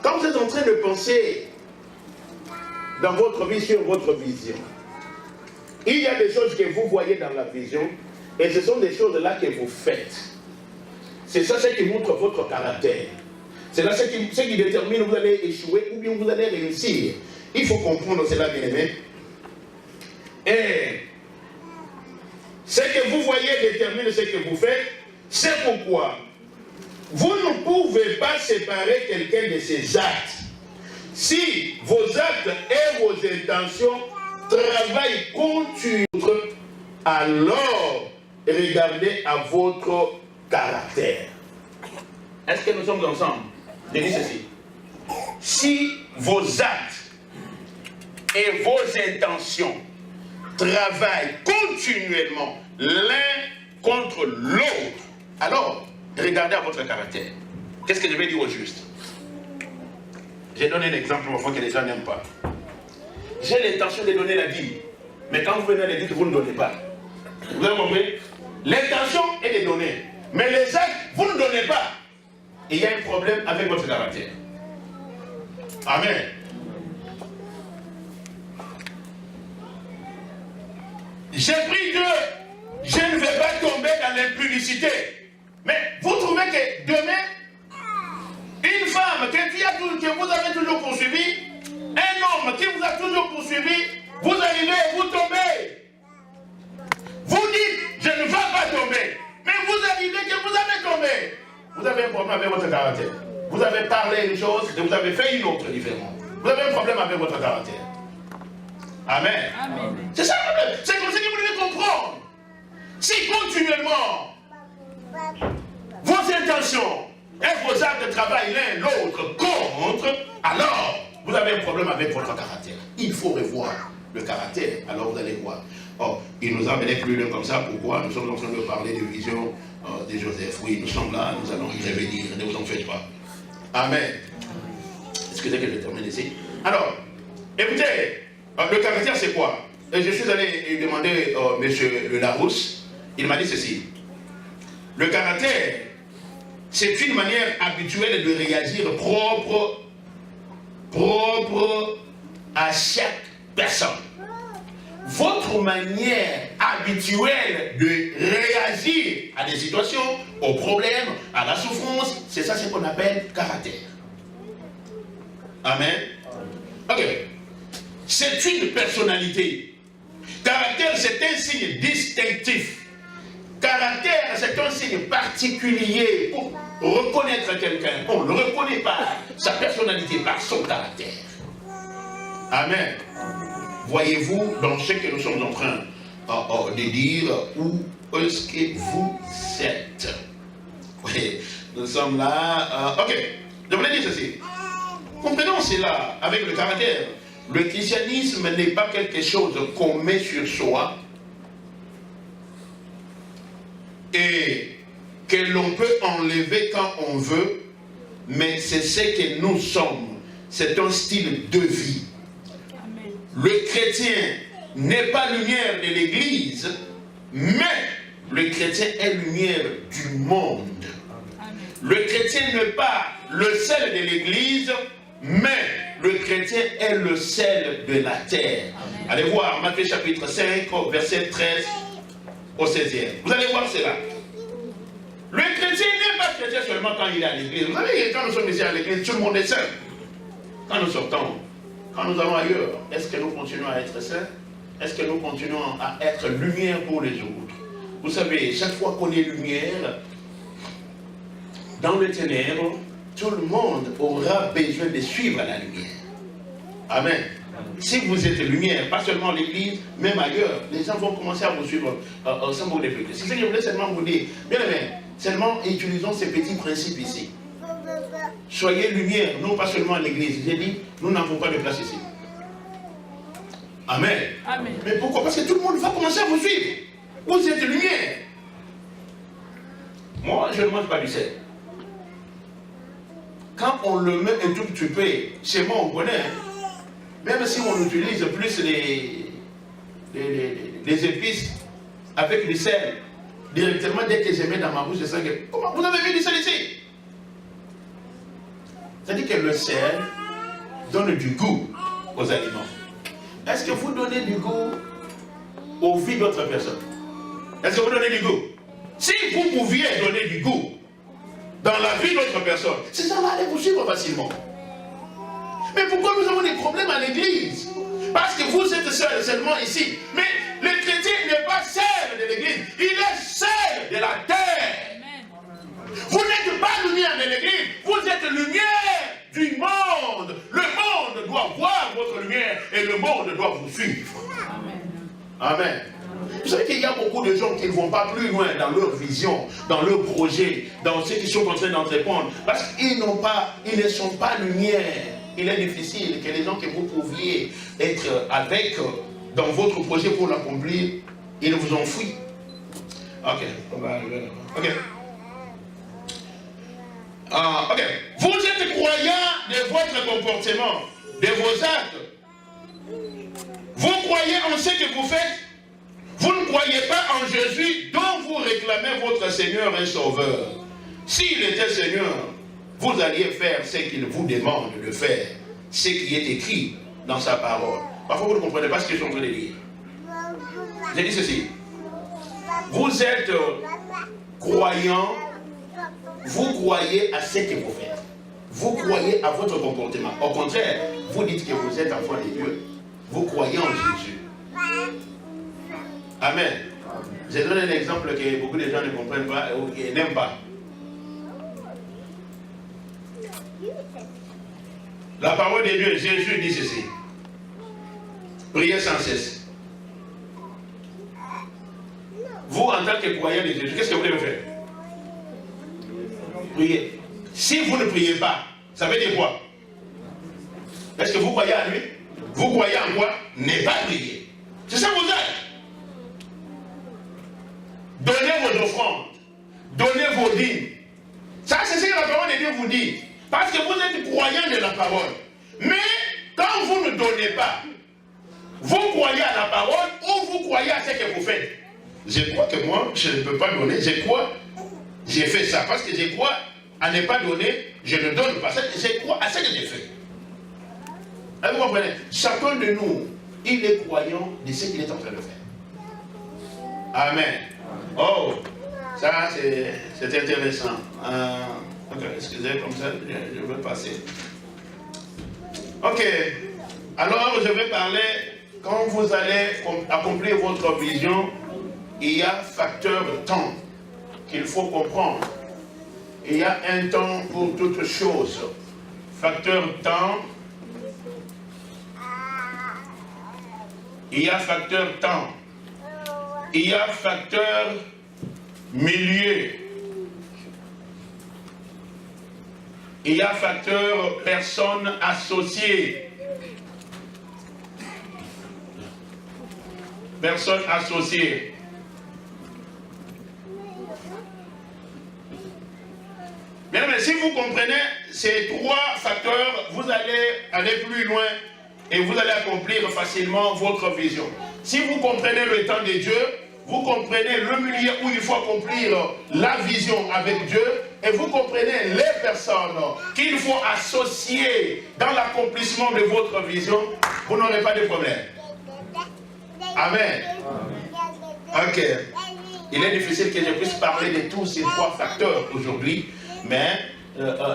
Speaker 2: Quand vous êtes en train de penser dans votre vie sur votre vision, il y a des choses que vous voyez dans la vision et ce sont des choses-là que vous faites. C'est ça ce qui montre votre caractère. C'est là ce qui détermine vous allez échouer ou bien vous allez réussir. Il faut comprendre cela, bien aimé. Et ce que vous voyez détermine ce que vous faites. C'est pourquoi vous ne pouvez pas séparer quelqu'un de ses actes. Si vos actes et vos intentions travaillent contre une, alors regardez à votre caractère. Est-ce que nous sommes ensemble? Je dis ceci. Si vos actes et vos intentions travaillent continuellement l'un contre l'autre, alors regardez à votre caractère. Qu'est-ce que je vais dire au juste? J'ai donné un exemple parfois que les gens n'aiment pas. J'ai l'intention de donner la dîme, mais quand vous venez à la dîme, vous ne donnez pas. Vous avez compris? L'intention est de donner, mais les actes, vous ne donnez pas. Et il y a un problème avec votre caractère. Amen. J'ai pris que je ne vais pas tomber dans l'impudicité. Mais vous trouvez que demain, une femme que vous avez toujours poursuivi, un homme qui vous a toujours poursuivi, vous arrivez et vous tombez. Vous dites, je ne vais pas tomber. Mais vous arrivez que vous avez tombé. Vous avez un problème avec votre caractère. Vous avez parlé une chose et vous avez fait une autre différente. Vous avez un problème avec votre caractère. Amen. Amen. C'est ça le problème. C'est comme ça que vous devez comprendre. Si continuellement vos intentions et vos actes travaillent l'un l'autre contre, alors vous avez un problème avec votre caractère. Il faut revoir le caractère. Alors vous allez voir. Oh, il nous a amené plus loin comme ça. Pourquoi? Nous sommes en train de parler de vision de Joseph. Oui, nous sommes là, nous allons y revenir. Ne vous en faites pas. Amen. Excusez que je termine ici. Alors, écoutez, le caractère c'est quoi? Et je suis allé lui demander monsieur Le Larousse. Il m'a dit ceci. Le caractère, c'est une manière habituelle de réagir propre à chaque personne. Votre manière habituelle de réagir à des situations, aux problèmes, à la souffrance, c'est ça ce qu'on appelle caractère. Amen. Ok. C'est une personnalité. Caractère, c'est un signe distinctif. Caractère, c'est un signe particulier pour reconnaître quelqu'un. On ne le reconnaît pas, sa personnalité, par son caractère. Amen. Voyez-vous dans ce que nous sommes en train de dire, où est-ce que vous êtes? Oui, nous sommes là. Ok, je voulais dire ceci. Comprenons cela avec le caractère. Le christianisme n'est pas quelque chose qu'on met sur soi et que l'on peut enlever quand on veut, mais c'est ce que nous sommes. C'est un style de vie. Amen. Le chrétien n'est pas lumière de l'Église, mais le chrétien est lumière du monde. Amen. Le chrétien n'est pas le sel de l'Église, mais le chrétien est le sel de la terre. Amen. Allez voir Matthieu chapitre 5, verset 13 au 16e. Vous allez voir cela. Le chrétien n'est pas chrétien seulement quand il est à l'église. Vous savez, quand nous sommes ici à l'église, tout le monde est saint. Quand nous sortons, quand nous allons ailleurs, est-ce que nous continuons à être saints? Est-ce que nous continuons à être lumière pour les autres? Vous savez, chaque fois qu'on est lumière, dans le ténèbre, tout le monde aura besoin de suivre la lumière. Amen. Si vous êtes lumière, pas seulement l'église, même ailleurs, les gens vont commencer à vous suivre sans vous réfléchir. C'est ce que je voulais seulement vous dire. Bien aimé, seulement utilisons ces petits principes ici. Soyez lumière, non pas seulement à l'église. J'ai dit, nous n'avons pas de place ici. Amen.
Speaker 1: Amen.
Speaker 2: Mais pourquoi? Parce que tout le monde va commencer à vous suivre. Vous êtes lumière. Moi, je ne mange pas du sel. Quand on le met un tout petit peu, chez moi on connaît, hein, même si on utilise plus les épices avec du sel, directement dès que je mets dans ma bouche, je sens que... Comment vous avez mis du sel ici? C'est-à-dire que le sel donne du goût aux aliments. Est-ce que vous donnez du goût aux vies d'autres personnes? Est-ce que vous donnez du goût? Si vous pouviez donner du goût dans la vie d'autres personnes, ces gens-là allaient vous suivre facilement. Mais pourquoi nous avons des problèmes à l'église? Parce que vous êtes seuls seulement ici. Mais le chrétien n'est pas seul de l'église, il est seul de la terre. Vous n'êtes pas lumière de l'église, vous êtes lumière du monde. Le monde doit voir votre lumière et le monde doit vous suivre. Amen. Vous savez qu'il y a beaucoup de gens qui ne vont pas plus loin dans leur vision, dans leur projet, dans ce qu'ils sont en train d'entreprendre, parce qu'ils ne sont pas lumière. Il est difficile que les gens que vous pouviez être avec dans votre projet pour l'accomplir, ils vous ont fui. Ok, on va arriver là. Ok. Ok. Vous êtes croyant de votre comportement, de vos actes. Vous croyez en ce que vous faites. Vous ne croyez pas en Jésus dont vous réclamez votre Seigneur et Sauveur. S'il était Seigneur, vous alliez faire ce qu'il vous demande de faire, ce qui est écrit dans sa parole. Parfois vous ne comprenez pas ce que je suis en train de dire. J'ai dit ceci. Vous êtes croyant, vous croyez à ce que vous faites. Vous croyez à votre comportement. Au contraire, vous dites que vous êtes enfant de Dieu. Vous croyez en Jésus. Amen. Je donne un exemple que beaucoup de gens ne comprennent pas ou n'aiment pas. La parole de Dieu, Jésus dit ceci. Priez sans cesse. Vous, en tant que croyant de Jésus, qu'est-ce que vous devez faire? Priez. Si vous ne priez pas, ça veut dire quoi? Est-ce que vous croyez à lui? Vous croyez en quoi? Ne pas prier. C'est ça que vous êtes. Donnez vos offrandes. Donnez vos dîmes. Ça, c'est ce que la parole de Dieu vous dit. Parce que vous êtes croyants de la parole. Mais quand vous ne donnez pas, vous croyez à la parole ou vous croyez à ce que vous faites. Je crois que moi, je ne peux pas donner. Je crois, j'ai fait ça. Parce que je crois à ne pas donner, je ne donne pas. Je crois à ce que j'ai fait. Vous comprenez? Chacun de nous, il est croyant de ce qu'il est en train de faire. Amen. Oh, ça c'est intéressant. Ok, excusez, comme ça, je vais passer. Ok, alors je vais parler, quand vous allez accomplir votre vision, il y a facteur temps qu'il faut comprendre. Il y a un temps pour toutes choses. Facteur temps. Il y a facteur temps. Il y a facteur milieu. Il y a facteur personne associée. Personne associée. Bien, mais si vous comprenez ces trois facteurs, vous allez aller plus loin et vous allez accomplir facilement votre vision. Si vous comprenez le temps de Dieu, vous comprenez le milieu où il faut accomplir la vision avec Dieu, et vous comprenez les personnes qu'il faut associer dans l'accomplissement de votre vision, vous n'aurez pas de problème. Amen. Ok. Il est difficile que je puisse parler de tous ces trois facteurs aujourd'hui, mais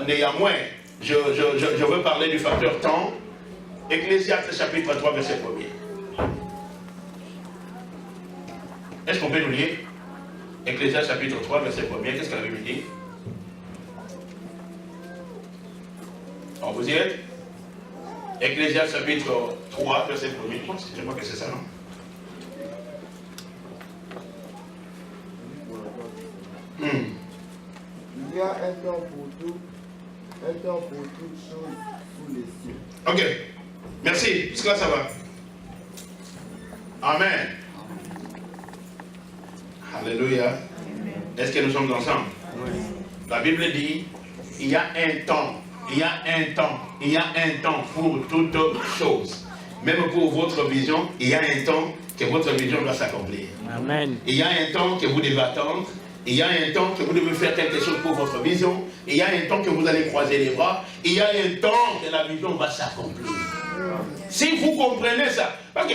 Speaker 2: néanmoins, je veux parler du facteur temps. Ecclésiaste chapitre 3, verset 1er. Est-ce qu'on peut nous lire? Ecclésiaste chapitre 3, verset 1er. Qu'est-ce que la Bible dit? Alors vous y êtes? Ecclésiaste chapitre 3, verset 1er. Je crois que c'est ça, non?
Speaker 3: Il y a un temps pour tout, un temps pour toutes choses sous les cieux.
Speaker 2: Ok. Merci. Jusque-là, ça va. Amen. Alléluia. Est-ce que nous sommes ensemble? Oui. La Bible dit, il y a un temps, il y a un temps, il y a un temps pour toutes choses. Même pour votre vision, il y a un temps que votre vision doit s'accomplir. Amen. Il y a un temps que vous devez attendre. Il y a un temps que vous devez faire quelque chose pour votre vision. Il y a un temps que vous allez croiser les bras. Il y a un temps que la vision va s'accomplir. Si vous comprenez ça, parce que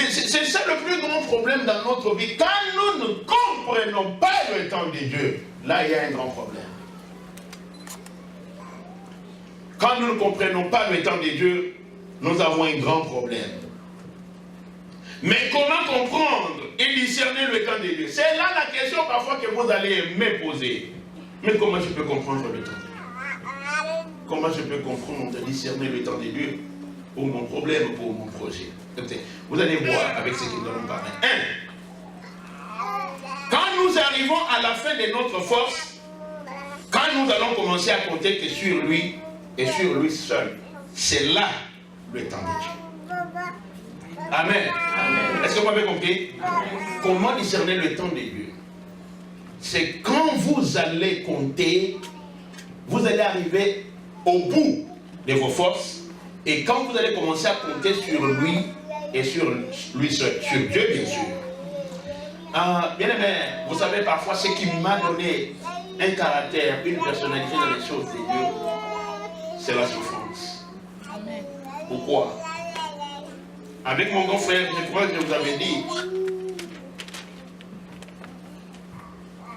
Speaker 2: c'est ça le plus grand problème dans notre vie. Quand nous ne comprenons pas le temps de Dieu, là il y a un grand problème. Quand nous ne comprenons pas le temps de Dieu, nous avons un grand problème. Mais comment comprendre et discerner le temps de Dieu? C'est là la question parfois que vous allez me poser. Mais comment je peux comprendre le temps de Dieu? Comment je peux comprendre et discerner le temps de Dieu pour mon problème, pour mon projet? Vous allez voir avec ce que nous allons parler. 1. Quand nous arrivons à la fin de notre force, quand nous allons commencer à compter que sur lui et sur lui seul, c'est là le temps de Dieu. Amen. Est-ce que vous m'avez compris? Comment discerner le temps de Dieu? C'est quand vous allez compter, vous allez arriver au bout de vos forces, et quand vous allez commencer à compter sur lui et sur lui seul, sur Dieu bien sûr. Bien aimé, vous savez parfois ce qui m'a donné un caractère, une personnalité dans les choses de Dieu, c'est la souffrance. Pourquoi? Avec mon grand frère, je crois que je vous avais dit,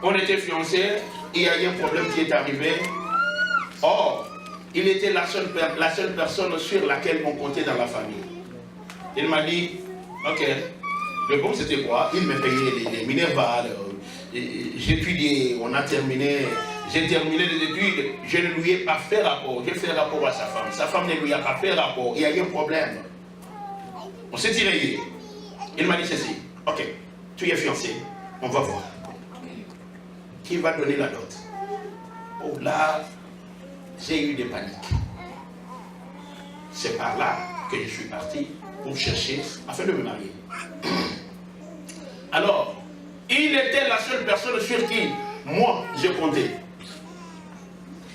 Speaker 2: on était fiancés, et il y a eu un problème qui est arrivé. Or, il était la seule personne sur laquelle on comptait dans la famille. Il m'a dit, ok, le bon c'était quoi? Il me payait les Minerval, j'étudiais, on a terminé, j'ai terminé les études, je ne lui ai pas fait rapport, j'ai fait rapport à sa femme ne lui a pas fait rapport, il y a eu un problème. On s'est tiré. Il m'a dit ceci, ok, tu es fiancé, on va voir. Qui va donner la dot? Oh là, j'ai eu des paniques. C'est par là que je suis parti pour chercher afin de me marier. Alors, il était la seule personne sur qui moi je comptais.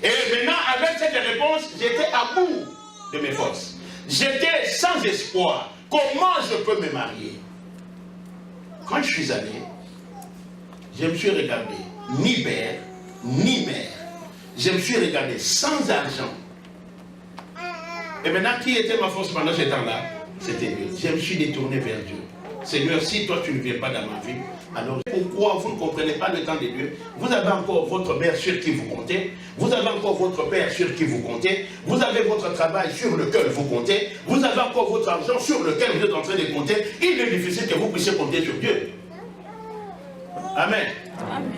Speaker 2: Et maintenant, avec cette réponse, j'étais à bout de mes forces. J'étais sans espoir. Comment je peux me marier? Quand je suis allé, je me suis regardé, ni père, ni mère. Je me suis regardé sans argent. Et maintenant, qui était ma force pendant ce temps-là? C'était Dieu. Je me suis détourné vers Dieu. Seigneur, si toi tu ne viens pas dans ma vie, alors pourquoi vous ne comprenez pas le temps de Dieu? Vous avez encore votre mère sur qui vous comptez, vous avez encore votre père sur qui vous comptez, vous avez votre travail sur lequel vous comptez, vous avez encore votre argent sur lequel vous êtes en train de compter. Il est difficile que vous puissiez compter sur Dieu. Amen. Amen.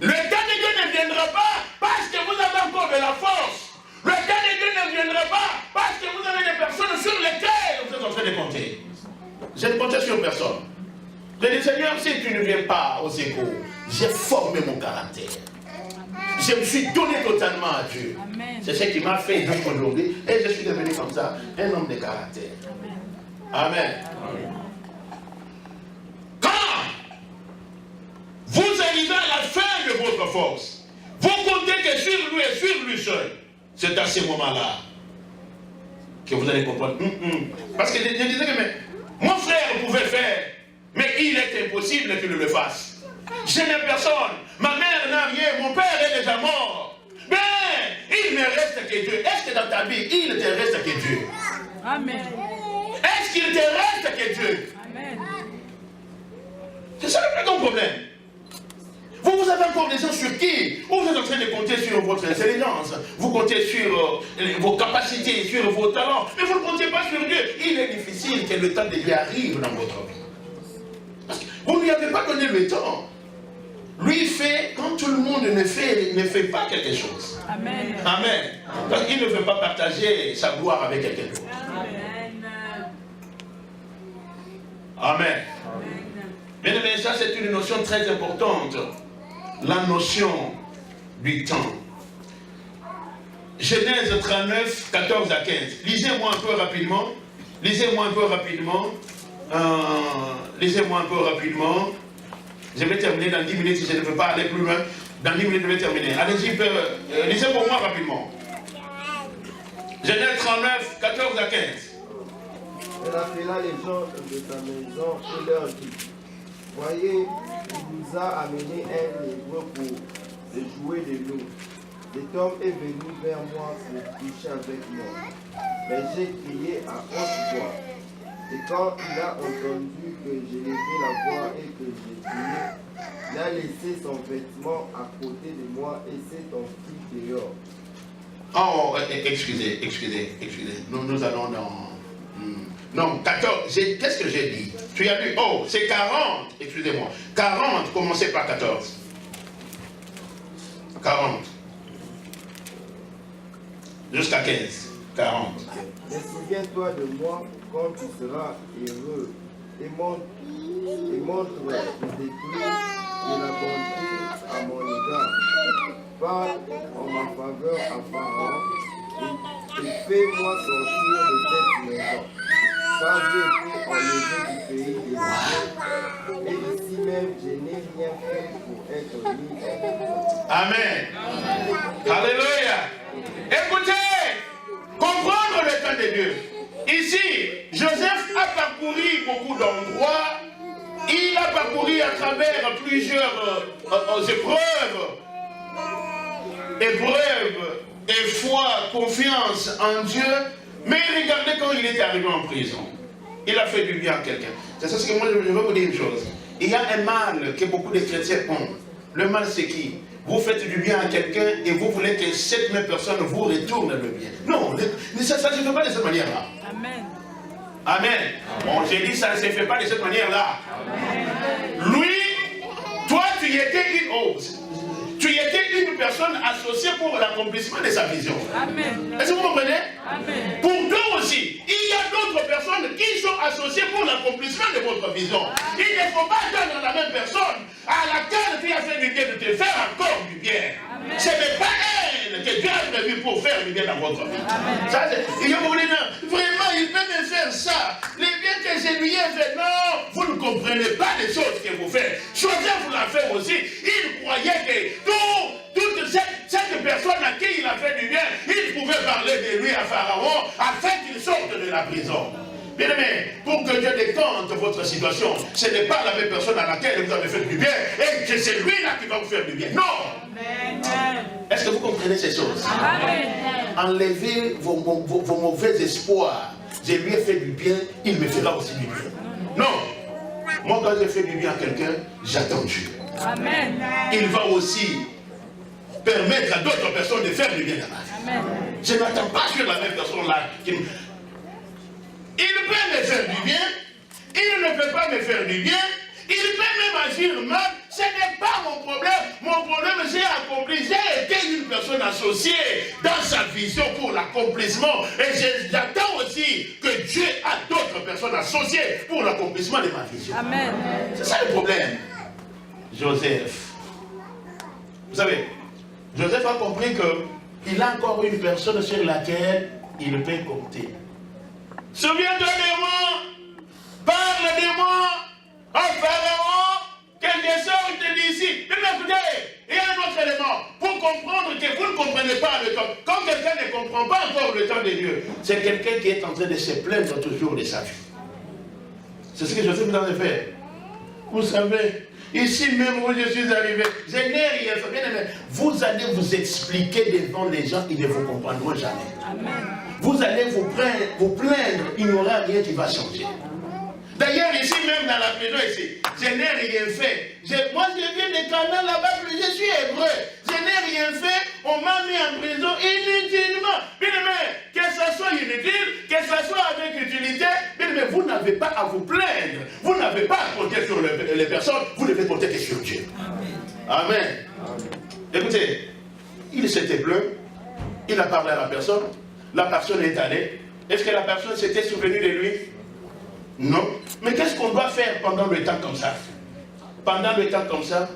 Speaker 2: Le temps de Dieu ne viendra pas parce que vous avez encore de la force. Le temps de Dieu ne viendra pas parce que vous avez des personnes sur lesquelles vous êtes en train de compter. Je ne comptais sur personne. Je dis, Seigneur, si tu ne viens pas au secours, j'ai formé mon caractère. Je me suis donné totalement à Dieu. C'est ce qui m'a fait jusqu'aujourd'hui. Et je suis devenu comme ça, un homme de caractère. Amen. Amen. Quand vous arrivez à la fin de votre force, vous comptez que sur lui et sur lui seul, c'est à ce moment-là que vous allez comprendre. Parce que je disais que mon frère pouvait faire, mais il est impossible qu'il le fasse. Je n'ai personne, ma mère n'a rien, mon père est déjà mort. Mais il ne reste que Dieu. Est-ce que dans ta vie, il te reste que Dieu? Amen. Est-ce qu'il te reste que Dieu? Amen. C'est ça le plus grand problème. Vous avez encore des gens sur qui vous êtes en train de compter sur votre intelligence, vous comptez sur vos capacités, sur vos talents, mais vous ne comptez pas sur Dieu. Il est difficile que le temps de Dieu arrive dans votre vie. Parce que vous ne lui avez pas donné le temps. Lui fait quand tout le monde ne fait pas quelque chose. Amen. Amen. Parce qu'il ne veut pas partager sa gloire avec quelqu'un d'autre. Amen. Amen. Bien aimé, ça c'est une notion très importante. La notion du temps. Genèse 39, 14 à 15. Lisez-moi un peu rapidement. Lisez-moi un peu rapidement. Laissez-moi un peu rapidement. Je vais terminer dans 10 minutes si je ne veux pas aller plus loin. Dans 10 minutes, je vais terminer. Allez-y, lisez pour moi rapidement. Genèse 39, 14 à 15.
Speaker 3: Elle appela les gens de sa maison et leur dit, voyez, il nous a amené un hébreu pour jouer de nous. Cet homme est venu vers moi pour coucher avec moi. Mais j'ai crié à haute voix. Et quand il a entendu que j'ai levé la voix et que j'ai crié, il a laissé son vêtement à côté de moi et s'est enfui dehors.
Speaker 2: Oh, excusez. Nous allons dans... Non, 14. Qu'est-ce que j'ai dit? Tu as dit, oh, c'est 40. Excusez-moi. 40, commencez par 14. 40. Jusqu'à 15. 40.
Speaker 3: Mais souviens-toi de moi quand tu seras heureux et montre le décret de la bonté à mon égard. Parle en ma faveur à Pharaon et fais-moi sortir de cette maison. Car j'ai été enlevé du pays des Hébreux et ici même je n'ai rien fait pour être mis.
Speaker 2: Amen. Alléluia. Écoutez, comprendre le temps de Dieu. Ici, Joseph a parcouru beaucoup d'endroits. Il a parcouru à travers plusieurs épreuves et foi, confiance en Dieu. Mais regardez quand il est arrivé en prison. Il a fait du bien à quelqu'un. C'est ça ce que moi je veux vous dire une chose. Il y a un mal que beaucoup de chrétiens ont. Le mal c'est qui? Vous faites du bien à quelqu'un et vous voulez que cette même personne vous retourne le bien. Non, ça ne se fait pas de cette manière-là.
Speaker 1: Amen.
Speaker 2: Amen. Bon, j'ai dit ça ne se fait pas de cette manière-là. Lui, toi tu étais une personne associée pour l'accomplissement de sa vision.
Speaker 1: Amen.
Speaker 2: Est-ce que vous comprenez?
Speaker 1: Amen.
Speaker 2: Pour toi aussi, il y a d'autres personnes qui sont associées pour l'accomplissement de votre vision. Il ne faut pas donner la même personne à laquelle tu as fait du bien de te faire encore du bien. Amen. Ce n'est pas elle que Dieu a prévu pour faire du bien dans votre vie. Ça, il vraiment, il peut me faire ça. Les biens que je lui ai fait, non, vous ne comprenez pas les choses que vous faites. Joseph vous l'a fait aussi. Il croyait que toute cette personne à qui il a fait du bien, il pouvait parler de lui à Pharaon afin qu'il sorte de la prison. Bien aimé, pour que Dieu décante votre situation, ce n'est pas la même personne à laquelle vous avez fait du bien et que c'est lui-là qui va vous faire du bien. Non! Est-ce que vous comprenez ces choses? Amen. Enlevez vos mauvais espoirs. Je lui ai fait du bien, il me fera aussi du bien. Non! Moi, quand je fais du bien à quelqu'un, j'attends Dieu. Amen. Il va aussi permettre à d'autres personnes de faire du bien à ma vie. Amen. Je n'attends pas sur la même personne-là. Il peut me faire du bien, il ne peut pas me faire du bien, il peut même agir mal, ce n'est pas mon problème. Mon problème, j'ai accompli, j'ai été une personne associée dans sa vision pour l'accomplissement. Et j'attends aussi que Dieu a d'autres personnes associées pour l'accomplissement de ma vision. Amen. C'est ça le problème. Joseph. Vous savez, Joseph a compris qu'il a encore une personne sur laquelle il peut compter. Souviens-toi de moi, parle de moi, en Pharaon, qu'elle descende d'ici. Mais écoutez, il y a un autre élément, pour comprendre que vous ne comprenez pas le temps. Quand quelqu'un ne comprend pas encore le temps de Dieu, c'est quelqu'un qui est en train de se plaindre toujours de sa vie. C'est ce que Joseph nous a fait. Vous savez, ici même où je suis arrivé, je n'ai rien fait. Bien aimé, vous allez vous expliquer devant les gens, ils ne vous comprendront jamais. Amen. Vous allez vous plaindre, il n'y aura rien qui va changer. D'ailleurs, ici même dans la prison, ici, je n'ai rien fait. Moi, je viens de Canaan là-bas, je suis hébreu. Je n'ai rien fait, on m'a mis en prison inutilement. Bien aimé, que ça soit inutile, que ça soit avec utilité, bien aimé, vous n'avez pas à vous plaindre. Vous n'avez pas à compter sur les personnes, vous devez compter que sur Dieu. Amen. Amen. Écoutez, il s'était plaint, il a parlé à la personne est allée. Est-ce que la personne s'était souvenue de lui? Non. Mais qu'est-ce qu'on doit faire pendant le temps comme ça? Pendant le temps comme ça,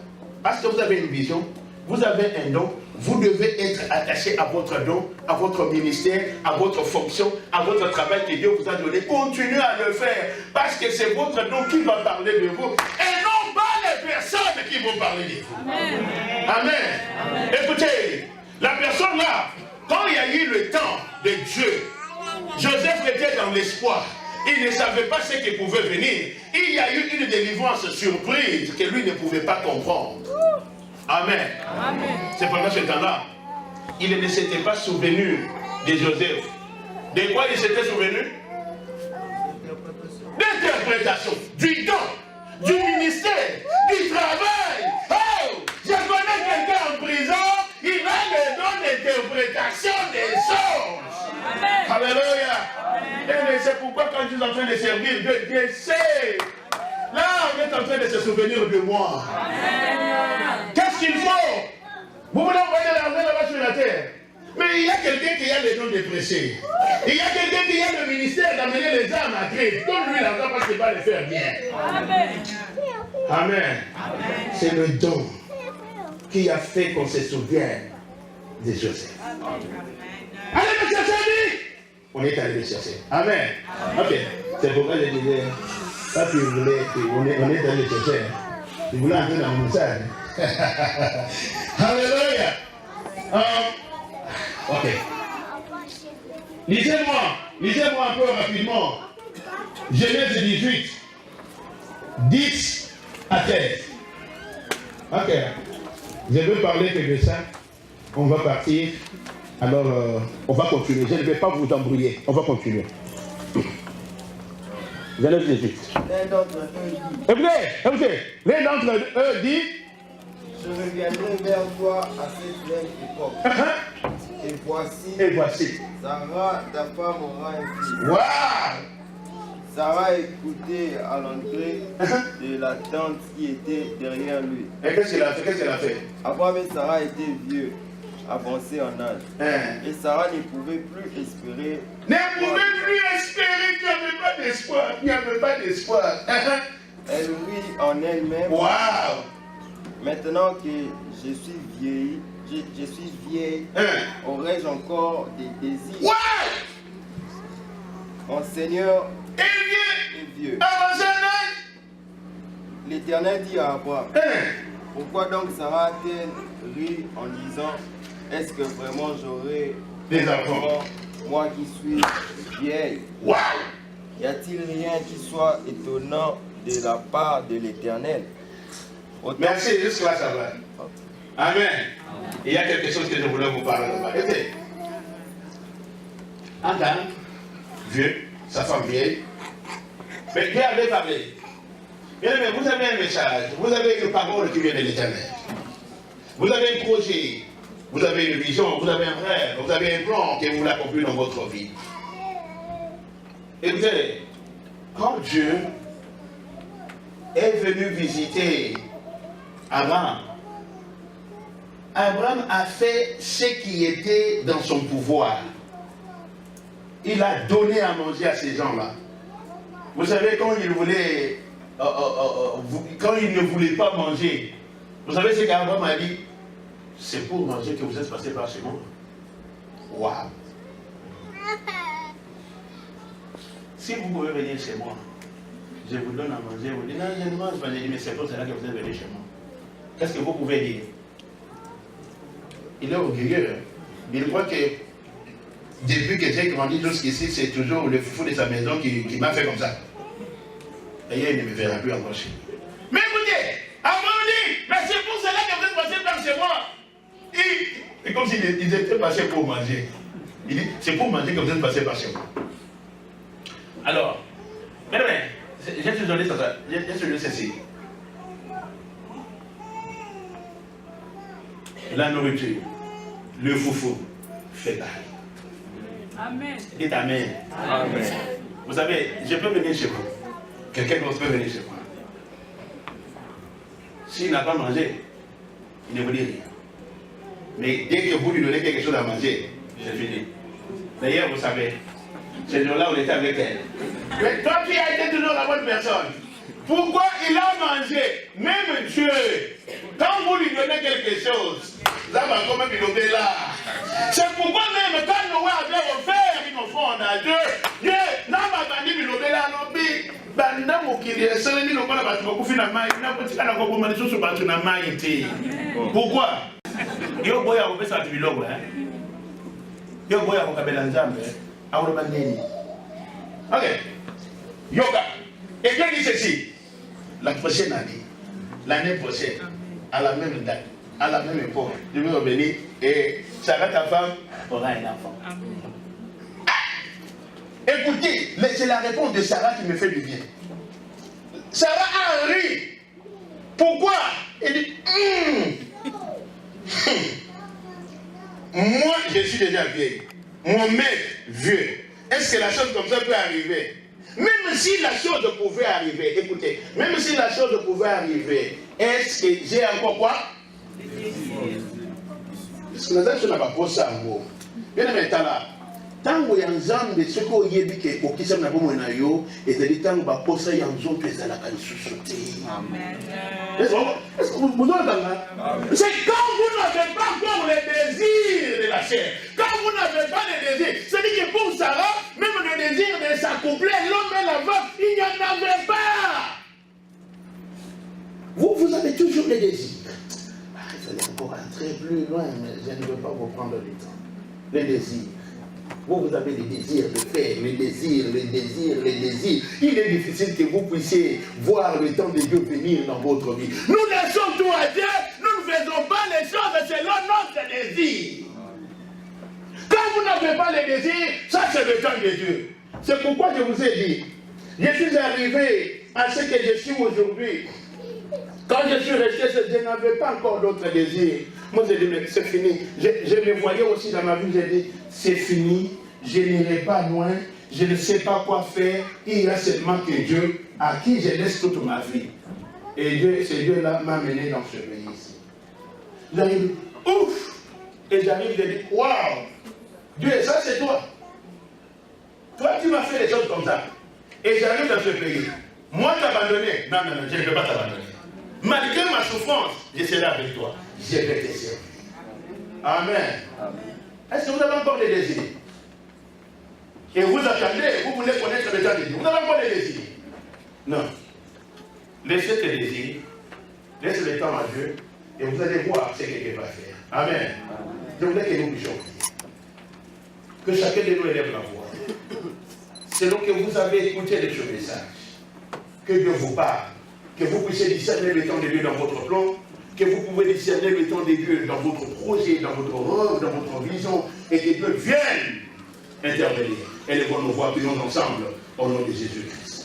Speaker 2: parce que vous avez une vision, vous avez un don, vous devez être attaché à votre don, à votre ministère, à votre fonction, à votre travail que Dieu vous a donné. Continuez à le faire, parce que c'est votre don qui va parler de vous, et non pas les personnes qui vont parler de vous. Amen. Amen. Amen. Écoutez, la personne là, quand il y a eu le temps de Dieu, Joseph était dans l'espoir. Il ne savait pas ce qui pouvait venir. Il y a eu une délivrance surprise que lui ne pouvait pas comprendre. Amen. Amen. C'est pendant ce temps-là, il ne s'était pas souvenu de Joseph. De quoi il s'était souvenu? D'interprétation, du don, du ministère, du travail. Oh, je connais quelqu'un en prison, il a le don d'interprétation des choses. Amen. Alléluia. Et c'est pourquoi quand je suis en train de servir Dieu, Dieu sait. Là, on est en train de se souvenir de moi. Qu'est-ce qu'il faut? Vous voulez envoyer l'argent là-bas sur la terre. Mais il y a quelqu'un qui a le don de prêcher. Il y a quelqu'un qui a le ministère d'amener les âmes à Christ. Donne-lui l'argent parce qu'il va le faire bien. Amen. Amen. C'est le don qui a fait qu'on se souvienne de Joseph. Allez me chercher, dit. On est allé le chercher. Amen. Ok. C'est pourquoi je disais, ça tu voulais, on est allé le chercher. Tu voulais entrer dans mon message. Alléluia. Ok. Lisez-moi un peu rapidement. Genèse 18, 10 à 13. Ok. Je veux parler que de ça. On va partir. Alors, on va continuer. Je ne vais pas vous embrouiller. On va continuer. Genèse 18.
Speaker 3: L'un d'entre eux dit.
Speaker 2: Écoutez. L'un d'entre eux dit.
Speaker 3: Je reviendrai vers toi à cette même époque. Et voici. Sarah, ta femme, aura un fils.
Speaker 2: Waouh!
Speaker 3: Sarah écoutait à l'entrée de la tente qui était derrière lui.
Speaker 2: Et qu'est-ce qu'elle a fait?
Speaker 3: Abraham et Sarah étaient vieux, avancés en âge. Et Sarah ne pouvait plus espérer. Il n'y avait pas d'espoir. Elle rit en elle-même.
Speaker 2: Waouh!
Speaker 3: Maintenant que je suis vieille, aurais-je encore des désirs?
Speaker 2: Ouais!
Speaker 3: Mon Seigneur est vieux. L'Éternel dit à Abraham, pourquoi donc Sarah a-t-elle ri en disant, est-ce que vraiment j'aurai
Speaker 2: des enfants,
Speaker 3: moi qui suis vieille?
Speaker 2: Wow!
Speaker 3: Y a-t-il rien qui soit étonnant de la part de l'Éternel?
Speaker 2: Merci, jusque-là ça va. Amen. Il y a quelque chose que je voulais vous parler là-bas. Écoutez, un homme vieux, sa femme vieille, mais Dieu avait parlé. Bien aimé, vous avez un message, vous avez une parole qui vient de l'Éternel. Vous avez un projet, vous avez une vision, vous avez un rêve, vous avez un plan que vous voulez accomplir dans votre vie. Écoutez, quand Dieu est venu visiter Abraham a fait ce qui était dans son pouvoir. Il a donné à manger à ces gens-là. Vous savez, quand il voulait, quand il ne voulait pas manger, vous savez ce qu'Abraham a dit? C'est pour manger que vous êtes passé par chez moi. Waouh! Si vous pouvez venir chez moi, je vous donne à manger. Vous dites, non, je ne mange pas. Je dis, mais c'est pour cela que vous êtes venu chez moi. Qu'est-ce que vous pouvez dire? Il est orgueilleux. Il croit que depuis que j'ai grandi jusqu'ici, c'est toujours le fou de sa maison qui m'a fait comme ça. Et il ne me verra plus encore chez lui. Mais écoutez, Abraham dit, mais c'est pour cela que vous êtes passé par chez moi. C'est comme s'ils étaient passés pour manger. Il dit, c'est pour manger que vous êtes passé par chez moi. Alors, j'ai toujours dit ça, j'ai toujours ceci. La nourriture, le foufou, fait pareil.
Speaker 1: Amen.
Speaker 2: Dites Amen. Amen. Vous savez, je peux venir chez vous. Quelqu'un d'autre peut venir chez moi. S'il n'a pas mangé, il ne vous dit rien. Mais dès que vous lui donnez quelque chose à manger, je finis. D'ailleurs, vous savez, ce jour-là, on était avec elle. Mais toi, tu as été toujours la bonne personne. Pourquoi il a mangé? Même Dieu, quand vous lui donnez quelque chose, C'est pourquoi même quand Noé avait offert une offrande à Dieu, Dieu n'a pas dit qu'il avait la lobby. Pourquoi? Yo boya kopesa biloko yo boya kokabela nzambe aoloba nini? Ok, yoga. Et Dieu dit ceci: la prochaine année, l'année prochaine, à la même date, à la même époque, je vais revenir et Sarah, ta femme, aura un enfant. Écoutez, c'est la réponse de Sarah qui me fait du bien. Sarah a ri. Pourquoi? Elle dit moi, je suis déjà vieille. Mon maître, vieux. Est-ce que la chose comme ça peut arriver? Même si la chose pouvait arriver, écoutez, même si la chose pouvait arriver, est-ce que j'ai encore quoi? Est-ce que nous avons pas posé ça en gros? Bien aimé, là. Tant que Yanzam de ce qu'on y a dit que au Kisam n'a pas mon aïo, et c'est tant que Baposa Yanzon que ça l'a pas sous-sauté. Amen. Est-ce que vous entendez? C'est quand vous n'avez pas encore les désirs de la chair, quand vous n'avez pas les désirs, c'est-à-dire que pour Sarah, même le désir de s'accoupler, l'homme et la femme, il n'y en avait pas. Vous avez toujours les désirs. Vous allez encore entrer plus loin, mais je ne veux pas vous prendre le temps. Les désirs. Vous avez les désirs de faire, les désirs. Il est difficile que vous puissiez voir le temps de Dieu venir dans votre vie. Nous laissons tout à Dieu, nous ne faisons pas les choses selon notre désir. Quand vous n'avez pas les désirs, ça c'est le temps de Dieu. C'est pourquoi je vous ai dit, je suis arrivé à ce que je suis aujourd'hui. Quand je suis resté, je n'avais pas encore d'autres désirs. Moi, j'ai dit, mais c'est fini. Je me voyais aussi dans ma vie, j'ai dit, c'est fini, je n'irai pas loin, je ne sais pas quoi faire. Il y a seulement que Dieu, à qui je laisse toute ma vie. Et ce Dieu-là m'a mené dans ce pays ici. J'arrive, ouf! Et j'arrive, je dis, waouh! Dieu, ça c'est toi. Toi, tu m'as fait des choses comme ça. Et j'arrive dans ce pays. Moi, t'abandonner. Non, je ne peux pas t'abandonner. Malgré ma souffrance, je serai avec toi. Je vais te servir. Amen. Est-ce que vous avez encore des désirs? Et vous attendez, vous voulez connaître le temps de Dieu. Vous avez encore des désirs? Non. Laissez tes désirs, laissez le temps à Dieu, et vous allez voir ce que Dieu va faire. Amen. Je voulais que nous puissions prier. Que chacun de nous élève la voix. Selon que vous avez écouté de ce message, que Dieu vous parle, que vous puissiez discerner le temps de Dieu dans votre plan, que vous pouvez discerner le temps de Dieu dans votre projet, dans votre rôle, dans votre vision, et que Dieu vienne intervenir. Et les bonnes voix, prions ensemble au nom de Jésus-Christ.